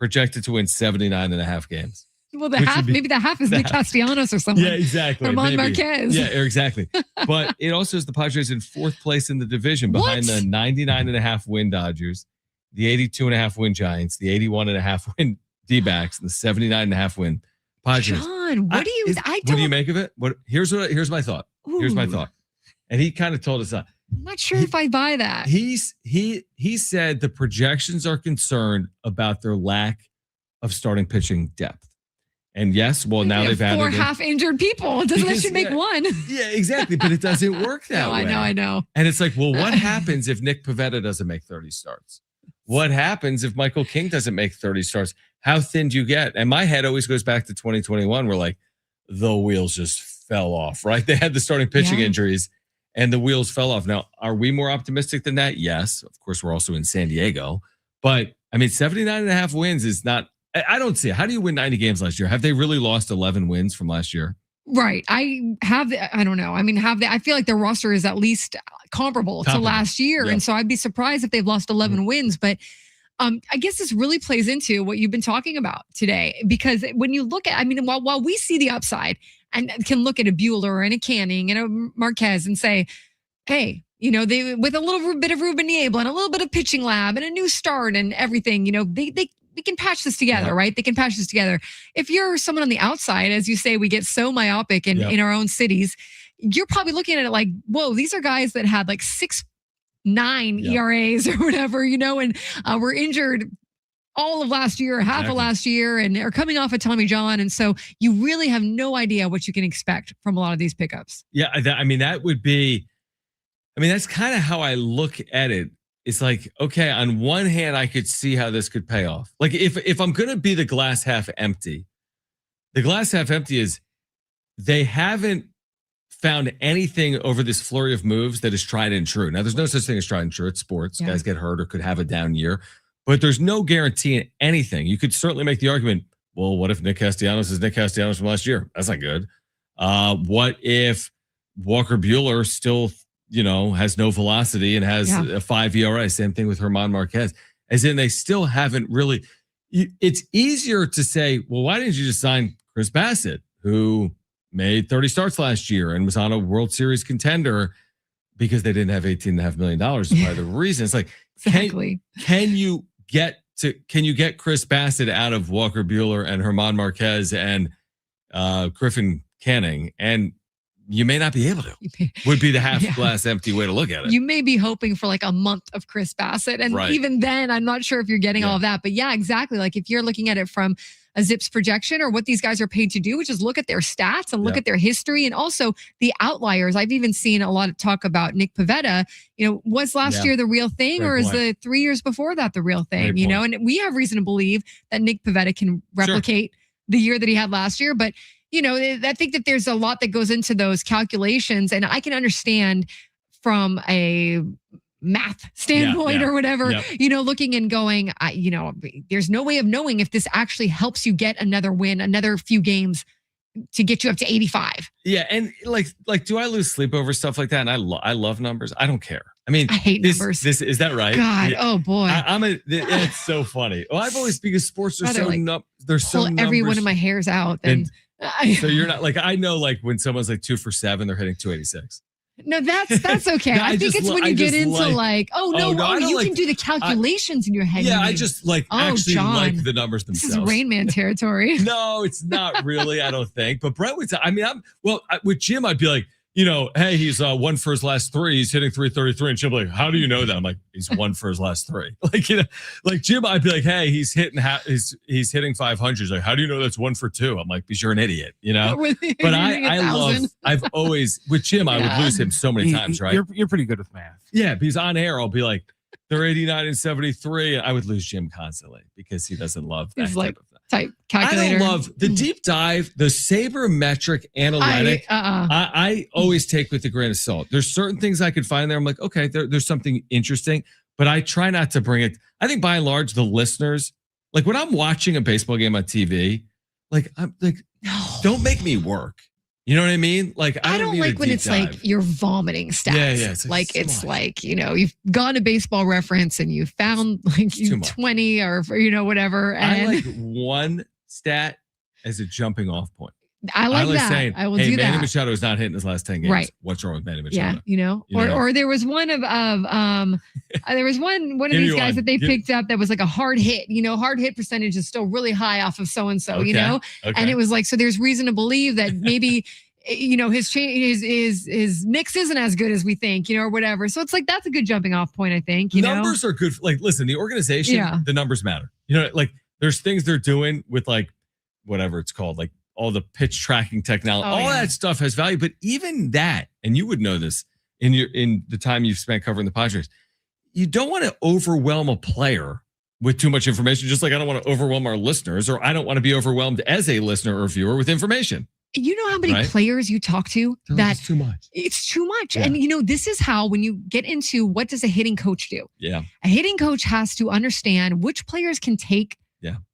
projected to win 79.5 games. Well, maybe the half is Nick Castellanos or someone. Yeah, exactly. Or Marquez. Yeah, exactly. But it also is the Padres in 4th place in the division behind the 99.5 win Dodgers, the 82.5 win Giants, the 81.5 win D-backs, and the 79.5 win Padres. John, what do you make of it? Here's my thought. Ooh. Here's my thought. And he kind of told us that. I'm not sure if I buy that. He said the projections are concerned about their lack of starting pitching depth. And yes, well, now they've added 4 half-injured people. That should make one. Yeah, exactly. But it doesn't work that way. I know. And it's like, well, what happens if Nick Pivetta doesn't make 30 starts? What happens if Michael King doesn't make 30 starts? How thin do you get? And my head always goes back to 2021 where like the wheels just fell off, right? They had the starting pitching injuries and the wheels fell off. Now, are we more optimistic than that? Yes. Of course, we're also in San Diego. But I mean, 79.5 wins is not, I don't see it. How do you win 90 games last year? Have they really lost 11 wins from last year? Right. I don't know. I mean, I feel like their roster is at least comparable to last year. Yeah. And so I'd be surprised if they've lost 11 wins. But I guess this really plays into what you've been talking about today. Because when you look at, while we see the upside and can look at a Buehler and a Canning and a Marquez and say, hey, they with a little bit of Ruben Niebla and a little bit of pitching lab and a new start and everything, we can patch this together, right? They can patch this together. If you're someone on the outside, as you say, we get so myopic in our own cities, you're probably looking at it like, whoa, these are guys that had like 6.9 ERAs or whatever, and were injured all of last year, half of last year, and are coming off of Tommy John. And so you really have no idea what you can expect from a lot of these pickups. Yeah, that would be, that's kind of how I look at it. It's like, okay, on one hand, I could see how this could pay off. Like if I'm going to be the glass half empty, the glass half empty is they haven't found anything over this flurry of moves that is tried and true. Now, there's no such thing as tried and true. It's sports. Yeah. Guys get hurt or could have a down year, but there's no guarantee in anything. You could certainly make the argument, well, what if Nick Castellanos is Nick Castellanos from last year? That's not good. What if Walker Buehler still, has no velocity and has a 5 ERA? Same thing with German Marquez. As in, they still haven't really. It's easier to say, well, why didn't you just sign Chris Bassett, who made 30 starts last year and was on a World Series contender, because they didn't have $18.5 million to buy the reason. It's like, exactly. Can you get Chris Bassett out of Walker Buehler and German Marquez and Griffin Canning? And you may not be able to. Would be the half glass empty way to look at it. You may be hoping for like a month of Chris Bassett. And even then, I'm not sure if you're getting all of that. But yeah, exactly. Like if you're looking at it from a Zips projection or what these guys are paid to do, which is look at their stats and look at their history and also the outliers. I've even seen a lot of talk about Nick Pivetta. Was last year the real thing, or is the 3 years before that the real thing? And we have reason to believe that Nick Pivetta can replicate the year that he had last year. But, I think that there's a lot that goes into those calculations, and I can understand from a math standpoint or whatever, looking and going, there's no way of knowing if this actually helps you get another win, another few games to get you up to 85. Yeah. And like, do I lose sleep over stuff like that? And I love numbers. I don't care. I mean, I hate numbers. This is that right? God, oh boy. It's so funny. Well, I've always, because sports are they're so pull every one of my hairs out. And so you're not like, I know like when someone's like 2 for 7, they're hitting 286. No, that's okay. I think it's when you get into you can do the calculations in your head. Yeah, I just like actually John, like the numbers themselves. This is Rain Man territory. No, it's not really. I don't think. But Brett would say, with Jim, I'd be like, hey, he's 1 for his last 3. He's hitting 333. And she'll be like, how do you know that? I'm like, he's 1 for his last 3. Like Jim, I'd be like, hey, he's hitting 500. He's like, how do you know that's 1 for 2? I'm like, because you're an idiot, But I've always, with Jim, I would lose him so many times, right? You're pretty good with math. Yeah, because on air, I'll be like, they're 89 and 73. I would lose Jim constantly because he doesn't love that type of thing. Type calculator. I don't love the deep dive, the sabermetric analytic. I always take with a grain of salt. There's certain things I could find there. I'm like, okay, there's something interesting, but I try not to bring it. I think by and large, the listeners, like when I'm watching a baseball game on TV, I'm like, don't make me work. You know what I mean? Like I don't like when it's dive. like you're vomiting stats. Yeah. It's like you've gone to Baseball Reference and you found like 20 or whatever. And I like one stat as a jumping off point. I like that. Saying, I will do that. Manny Machado is not hitting his last 10 games. Right. What's wrong with Manny Machado? Yeah, or there was one of there was one of these guys that they picked up that was like a hard hit. Hard hit percentage is still really high off of so and so. Okay. And it was like, so there's reason to believe that maybe his mix isn't as good as we think, or whatever. So it's like that's a good jumping off point, I think. Numbers are good. Like, listen, the organization, the numbers matter. Like there's things they're doing with like whatever it's called, like all the pitch tracking technology, that stuff has value. But even that, and you would know this in the time you've spent covering the Padres, you don't want to overwhelm a player with too much information. Just like I don't want to overwhelm our listeners, or I don't want to be overwhelmed as a listener or viewer with information. You know how many players you talk to that's too much. It's too much. Yeah. And this is how, when you get into what does a hitting coach do? Yeah. A hitting coach has to understand which players can take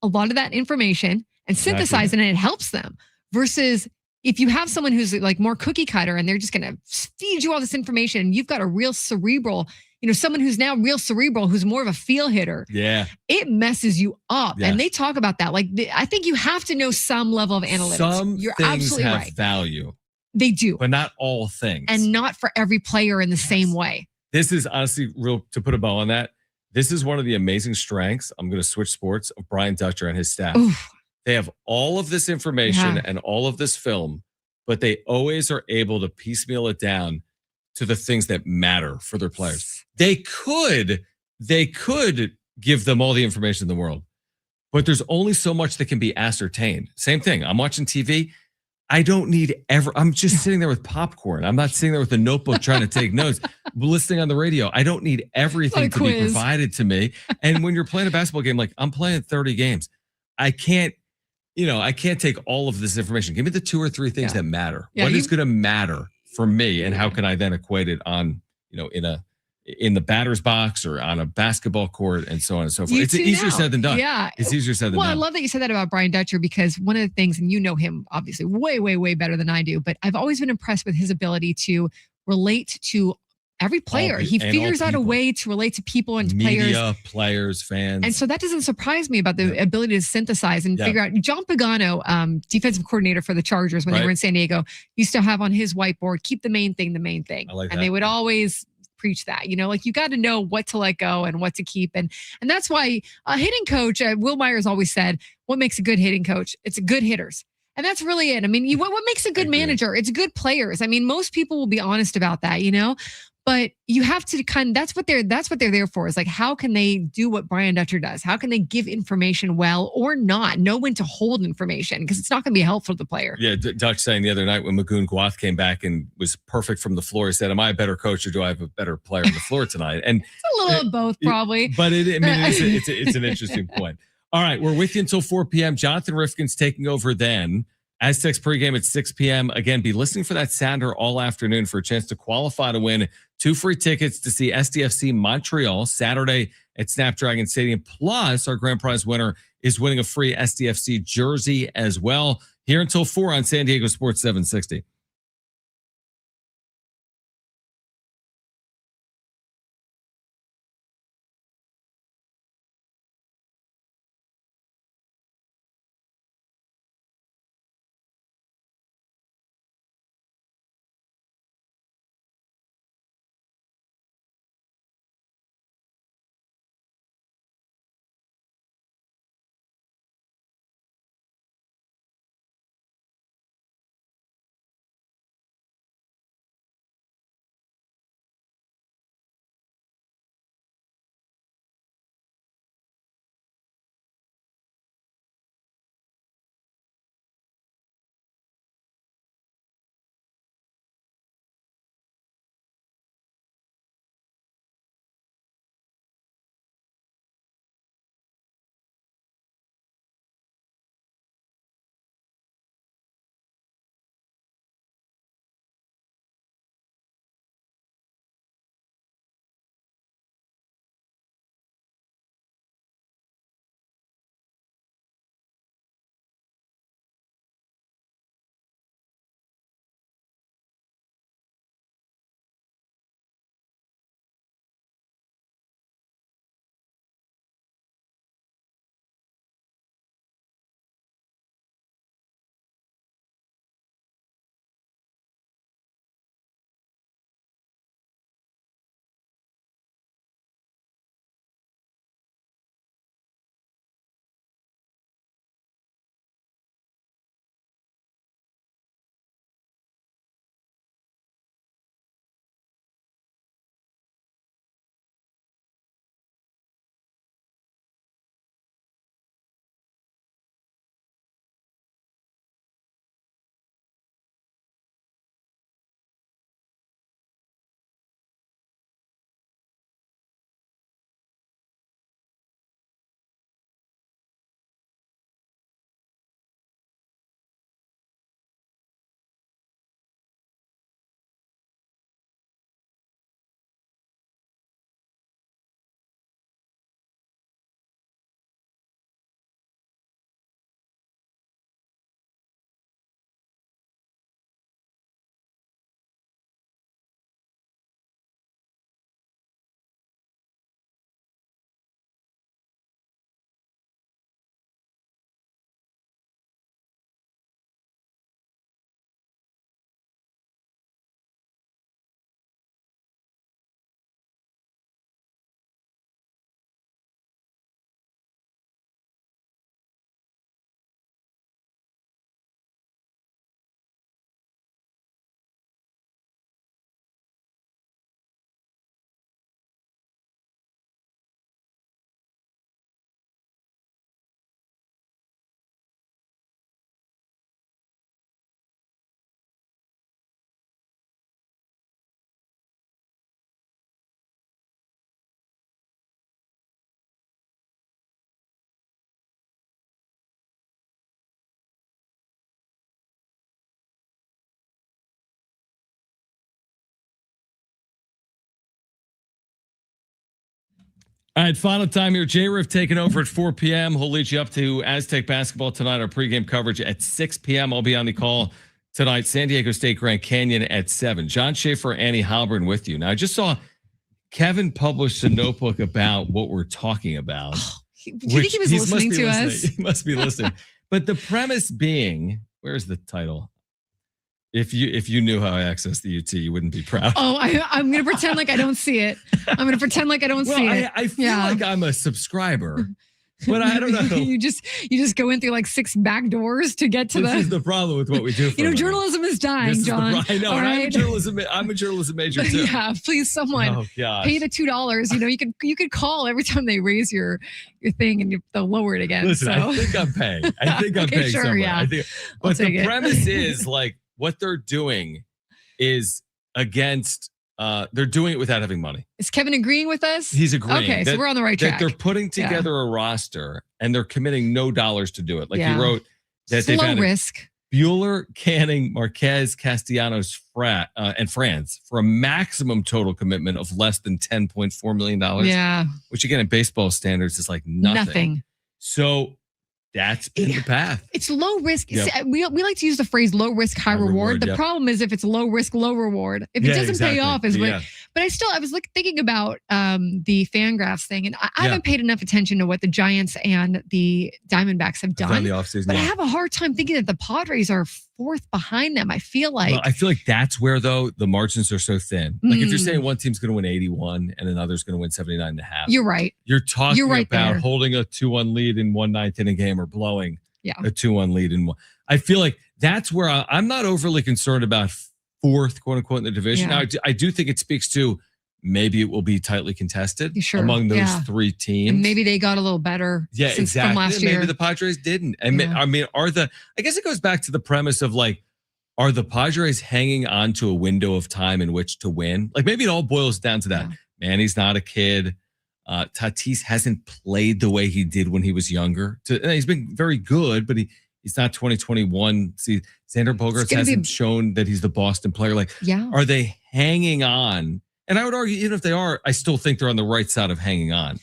a lot of that information and synthesize it, and it helps them. Versus if you have someone who's like more cookie cutter and they're just going to feed you all this information, and you've got a real cerebral, someone who's now real cerebral, who's more of a feel hitter. Yeah. It messes you up. Yes. And they talk about that. Like, I think you have to know some level of analytics. You're absolutely right. Some things have value. They do. But not all things. And not for every player in the same way. This is honestly real, to put a bow on that. This is one of the amazing strengths. I'm going to switch sports of Brian Dutcher and his staff. Oof. They have all of this information and all of this film, but they always are able to piecemeal it down to the things that matter for their players. They could give them all the information in the world, but there's only so much that can be ascertained. Same thing. I'm watching TV. I don't need I'm just sitting there with popcorn. I'm not sitting there with a notebook trying to take notes, listening on the radio. I don't need everything to be provided to me. And when you're playing a basketball game, like I'm playing 30 games, I can't take all of this information. Give me the 2 or 3 things that matter. Yeah, what is going to matter for me, and how can I then equate it on, in the batter's box or on a basketball court and so on and so forth. It's easier said than done. Yeah. It's easier said than done. Well, I love that you said that about Brian Dutcher, because one of the things, and you know him obviously way, way, way better than I do, but I've always been impressed with his ability to relate to every player. He figures out a way to relate to people and to players, fans. And so that doesn't surprise me about the ability to synthesize and figure out. John Pagano, defensive coordinator for the Chargers when they were in San Diego, used to have on his whiteboard, keep the main thing the main thing. I like and that. they would always preach that, like you got to know what to let go and what to keep. And that's why a hitting coach, Will Myers always said, what makes a good hitting coach? It's good hitters. And that's really it. I mean, what makes a good manager? It's good players. I mean, most people will be honest about that, but you have to that's what they're there for, is like, how can they do what Brian Dutcher does? How can they give information well or not? Know when to hold information, because it's not going to be helpful to the player. Yeah, Dutch saying the other night when Magoon Guath came back and was perfect from the floor, he said, am I a better coach or do I have a better player on the floor tonight? And it's a little of both, probably. But it's an interesting point. All right, we're with you until 4 p.m. Jonathan Rifkin's taking over then. Aztecs pregame at 6 p.m. Again, be listening for that sounder all afternoon for a chance to qualify to win 2 free tickets to see SDFC Montreal Saturday at Snapdragon Stadium. Plus, our grand prize winner is winning a free SDFC jersey as well. Here until 4 on San Diego Sports 760. All right, final time here. J-Riff taking over at 4 p.m. He'll lead you up to Aztec basketball tonight. Our pregame coverage at 6 p.m. I'll be on the call tonight. San Diego State Grand Canyon at 7. John Schaefer, Annie Halbern with you. Now, I just saw Kevin published a notebook about what we're talking about. Do you think he was listening to us? He must be listening. But the premise being, where's the title? If you knew how I accessed the UT, you wouldn't be proud. Oh, I'm going to pretend like I don't see it. I'm going to pretend like I don't see it. I feel like I'm a subscriber, but I don't know. you just go in through like 6 back doors to get to This is the problem with what we do. Journalism is dying, John. I know. Right? I'm a journalism major too. Yeah, please, someone pay the $2. You could call every time they raise your thing and they'll lower it again. Listen, so. I think I'm paying. Paying sure, somewhere. Yeah. But the premise is like what they're doing is against. They're doing it without having money. Is Kevin agreeing with us? He's agreeing. Okay, so we're on the right track. That they're putting together a roster and they're committing no dollars to do it. Like he wrote that they've had risk. Bueller, Canning, Marquez, Castellanos, and Franz for a maximum total commitment of less than $10.4 million. Yeah. Which again, in baseball standards is like nothing. So that's been the path. It's low risk. Yep. We like to use the phrase low risk, high reward. The problem is if it's low risk, low reward. If it doesn't pay off, but I was thinking about the Fangraphs thing, and I haven't paid enough attention to what the Giants and the Diamondbacks have done. The offseason, but I have a hard time thinking that the Padres are 4th behind them. I feel like that's where though the margins are so thin. Like if you're saying one team's going to win 81 and another's going to win 79.5. You're right. You're talking about there. holding a 2-1 lead in 1/9 inning game or blowing a 2-1 lead in one. I feel like that's where I'm not overly concerned about 4th, quote unquote, in the division. Now, I do think it speaks to maybe it will be tightly contested among those 3 teams. And maybe they got a little better from last year. Maybe the Padres didn't. I mean, I guess it goes back to the premise of like, are the Padres hanging on to a window of time in which to win? Like maybe it all boils down to that. Manny's not a kid. Tatis hasn't played the way he did when he was younger. He's been very good, but he's not 2021. See, Xander Bogaerts hasn't shown that he's the Boston player. Like, are they hanging on? And I would argue, even if they are, I still think they're on the right side of hanging on.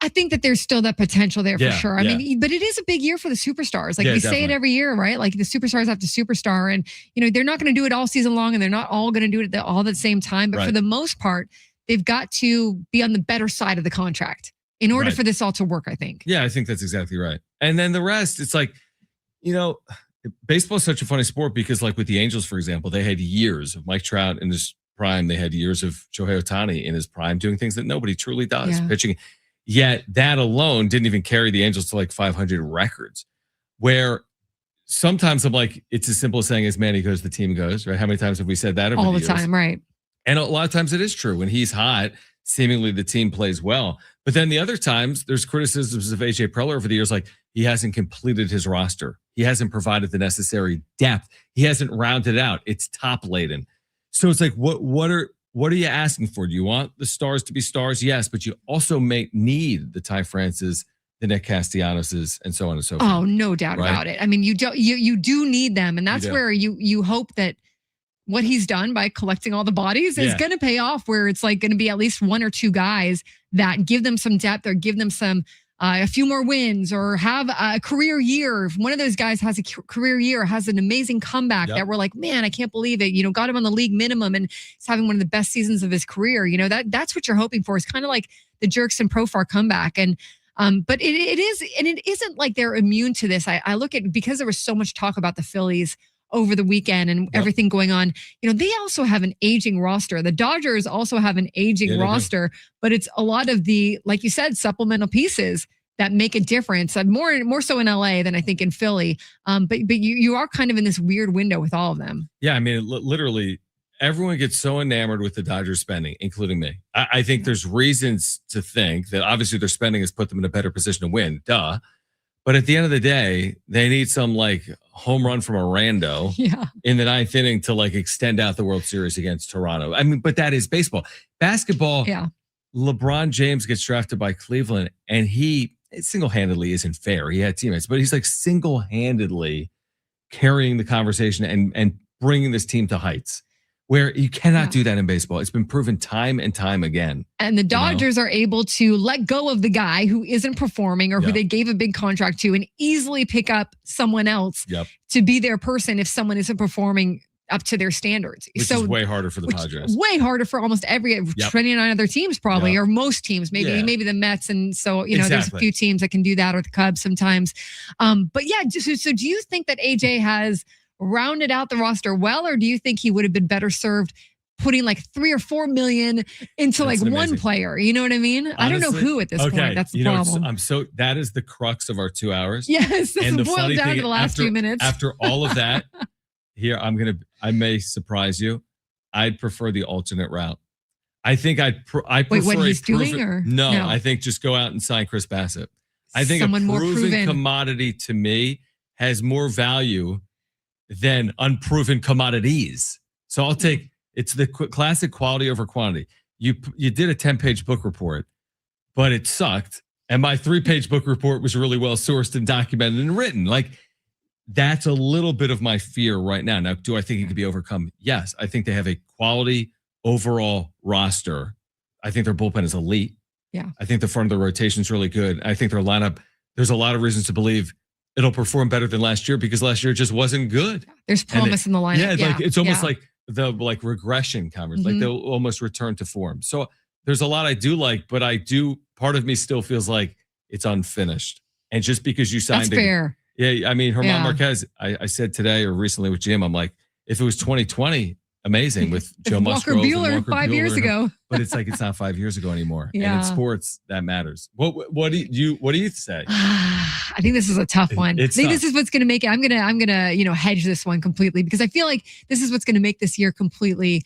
I think that there's still that potential there for sure. I mean, but it is a big year for the superstars. Like we say it every year, right? Like the superstars have to superstar, and they're not going to do it all season long, and they're not all going to do it all at the same time. But for the most part, they've got to be on the better side of the contract in order for this all to work, I think. Yeah, I think that's exactly right. And then the rest, it's like, baseball is such a funny sport because like with the Angels, for example, they had years of Mike Trout in his prime. They had years of Shohei Ohtani in his prime doing things that nobody truly does, pitching. Yet that alone didn't even carry the Angels to like 500 records, where sometimes I'm like, it's as simple as saying as Manny goes, the team goes, right? How many times have we said that over all the years? time, right? And a lot of times it is true. When he's hot, seemingly the team plays well. But then the other times there's criticisms of AJ Preller over the years, like he hasn't completed his roster. He hasn't provided the necessary depth. He hasn't rounded it out. It's top laden. So it's like, what are you asking for? Do you want the stars to be stars? Yes, but you also may need the Ty Francis, the Nick Castellanos, and so on and so forth. Oh, no doubt about it. I mean, you do need them, and that's where you hope that what he's done by collecting all the bodies is going to pay off, where it's like going to be at least 1 or 2 guys that give them some depth or give them some a few more wins or have a career year. If one of those guys has a career year, has an amazing comeback that we're like, man, I can't believe it. Got him on the league minimum and he's having one of the best seasons of his career. That's what you're hoping for. It's kind of like the Jerks and Profar comeback. And but it is, and it isn't like they're immune to this. I look at, because there was so much talk about the Phillies over the weekend and everything going on, they also have an aging roster. The Dodgers also have an aging roster, but it's a lot of the, like you said, supplemental pieces that make a difference. More so in LA than I think in Philly. But you are kind of in this weird window with all of them. Yeah, I mean, literally everyone gets so enamored with the Dodgers spending, including me. I think there's reasons to think that obviously their spending has put them in a better position to win. Duh. But at the end of the day, they need some like home run from a rando in the 9th inning to like extend out the World Series against Toronto. I mean, but that is baseball. Basketball, LeBron James gets drafted by Cleveland and he single-handedly isn't fair. He had teammates, but he's like single-handedly carrying the conversation and bringing this team to heights. where you cannot do that in baseball. It's been proven time and time again. And the Dodgers are able to let go of the guy who isn't performing or who they gave a big contract to and easily pick up someone else to be their person if someone isn't performing up to their standards. Which is way harder for the Padres. Way harder for almost every 29 other teams probably, or most teams, maybe the Mets. And so, there's a few teams that can do that, or the Cubs sometimes. But yeah, so do you think that AJ has rounded out the roster well, or do you think he would have been better served putting like $3 or $4 million into one player? You know what I mean? Honestly, I don't know who at this point. That's the problem. That is the crux of our 2 hours. Yes, that's boiled down to the last few minutes. After all of that, here I may surprise you. I'd prefer the alternate route. I think I prefer what he's doing, or no? I think just go out and sign Chris Bassett. I think someone a proven commodity to me has more value than unproven commodities. So I'll take, it's the classic quality over quantity. You did a 10-page book report, but it sucked. And my 3-page book report was really well sourced and documented and written. Like, that's a little bit of my fear right now. Now, do I think it could be overcome? Yes. I think they have a quality overall roster. I think their bullpen is elite. Yeah. I think the front of the rotation is really good. I think their lineup, there's a lot of reasons to believe it'll perform better than last year because last year just wasn't good. There's promise in the lineup. Yeah, it's almost like the regression conference. Like they'll almost return to form. So there's a lot I do like, but part of me still feels like it's unfinished. And just because you signed That's fair. Yeah, I mean, Germán Marquez, I said today or recently with Jim, I'm like, if it was 2020, amazing with Joe Musgrove. Walker Buehler 5 years ago. But it's like, it's not 5 years ago anymore. And in sports, that matters. What do you say? I think this is a tough one. I think this is what's going to make it. I'm gonna hedge this one completely because I feel like this is what's going to make this year completely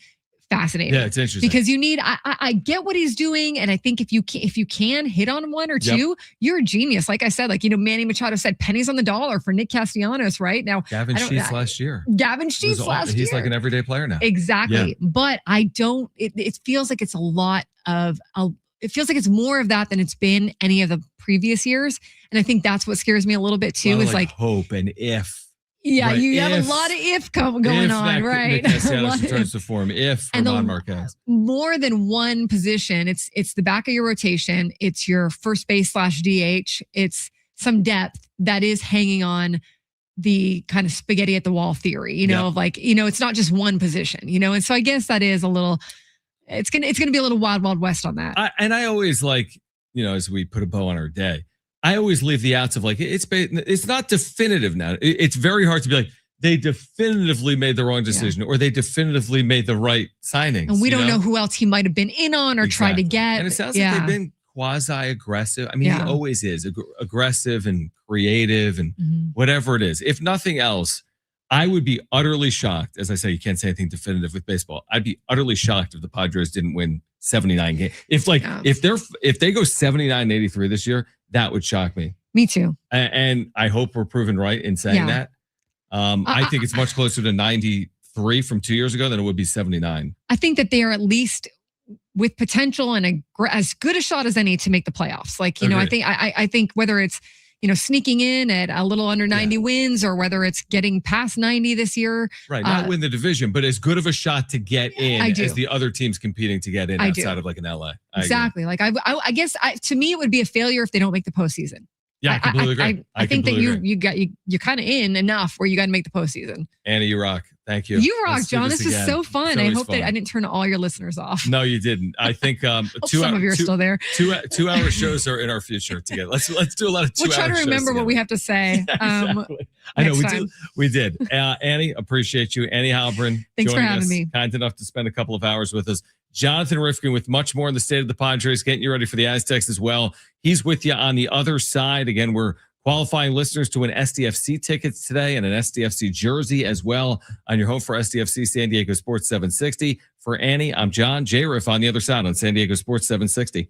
fascinating. Yeah, it's interesting. Because you need, I get what he's doing. And I think if you can hit on one or two, you're a genius. Like I said, Manny Machado said, pennies on the dollar for Nick Castellanos, right? Now, Gavin Sheets last year. He's like an everyday player now. Exactly. Yeah. But it feels like it's it feels like it's more of that than it's been any of the previous years. And I think that's what scares me a little bit too, is like hope and if. Yeah, right. You have a lot of if going on, right? Nick Castellanos returns to form. If Germán Marquez. More than one position. It's the back of your rotation. It's your first base / DH. It's some depth that is hanging on the kind of spaghetti at the wall theory, of it's not just one position, And so I guess that is a little. It's gonna be a little wild west on that. I always as we put a bow on our day. I always leave the outs of it's not definitive now. It's very hard to be like, they definitively made the wrong decision or they definitively made the right signings. And we don't know who else he might have been in on or tried to get. And it sounds like they've been quasi-aggressive. I mean, he always is aggressive and creative and whatever it is. If nothing else, I would be utterly shocked. As I say, you can't say anything definitive with baseball. I'd be utterly shocked if the Padres didn't win 79 games. If they go 79-83 this year, that would shock me. Me too. And I hope we're proven right in saying that. I think it's much closer to 93 from 2 years ago than it would be 79. I think that they are at least with potential and as good a shot as any to make the playoffs. I think whether it's sneaking in at a little under 90 wins or whether it's getting past 90 this year. Right. Not win the division, but as good of a shot to get in as the other teams competing to get in outside of an LA. Exactly. I guess to me, it would be a failure if they don't make the postseason. Yeah, I completely agree. I think that you're kind of in enough where you got to make the postseason. Annie, you rock. Thank you. You rock, John. This is so fun. I hope that I didn't turn all your listeners off. No, you didn't. I think some of you are still there. 2 hour shows are in our future together. Let's do a lot of 2 hour shows. We'll try to remember what we have to say. Exactly. I know we did. Annie, appreciate you. Annie Halbrin. Thanks for having me. Kind enough to spend a couple of hours with us. Jonathan Rifkin with much more in the state of the Padres, getting you ready for the Aztecs as well. He's with you on the other side. Again, we're qualifying listeners to win SDFC tickets today and an SDFC jersey as well on your home for SDFC San Diego Sports 760. For Annie, I'm John J. Riff on the other side on San Diego Sports 760.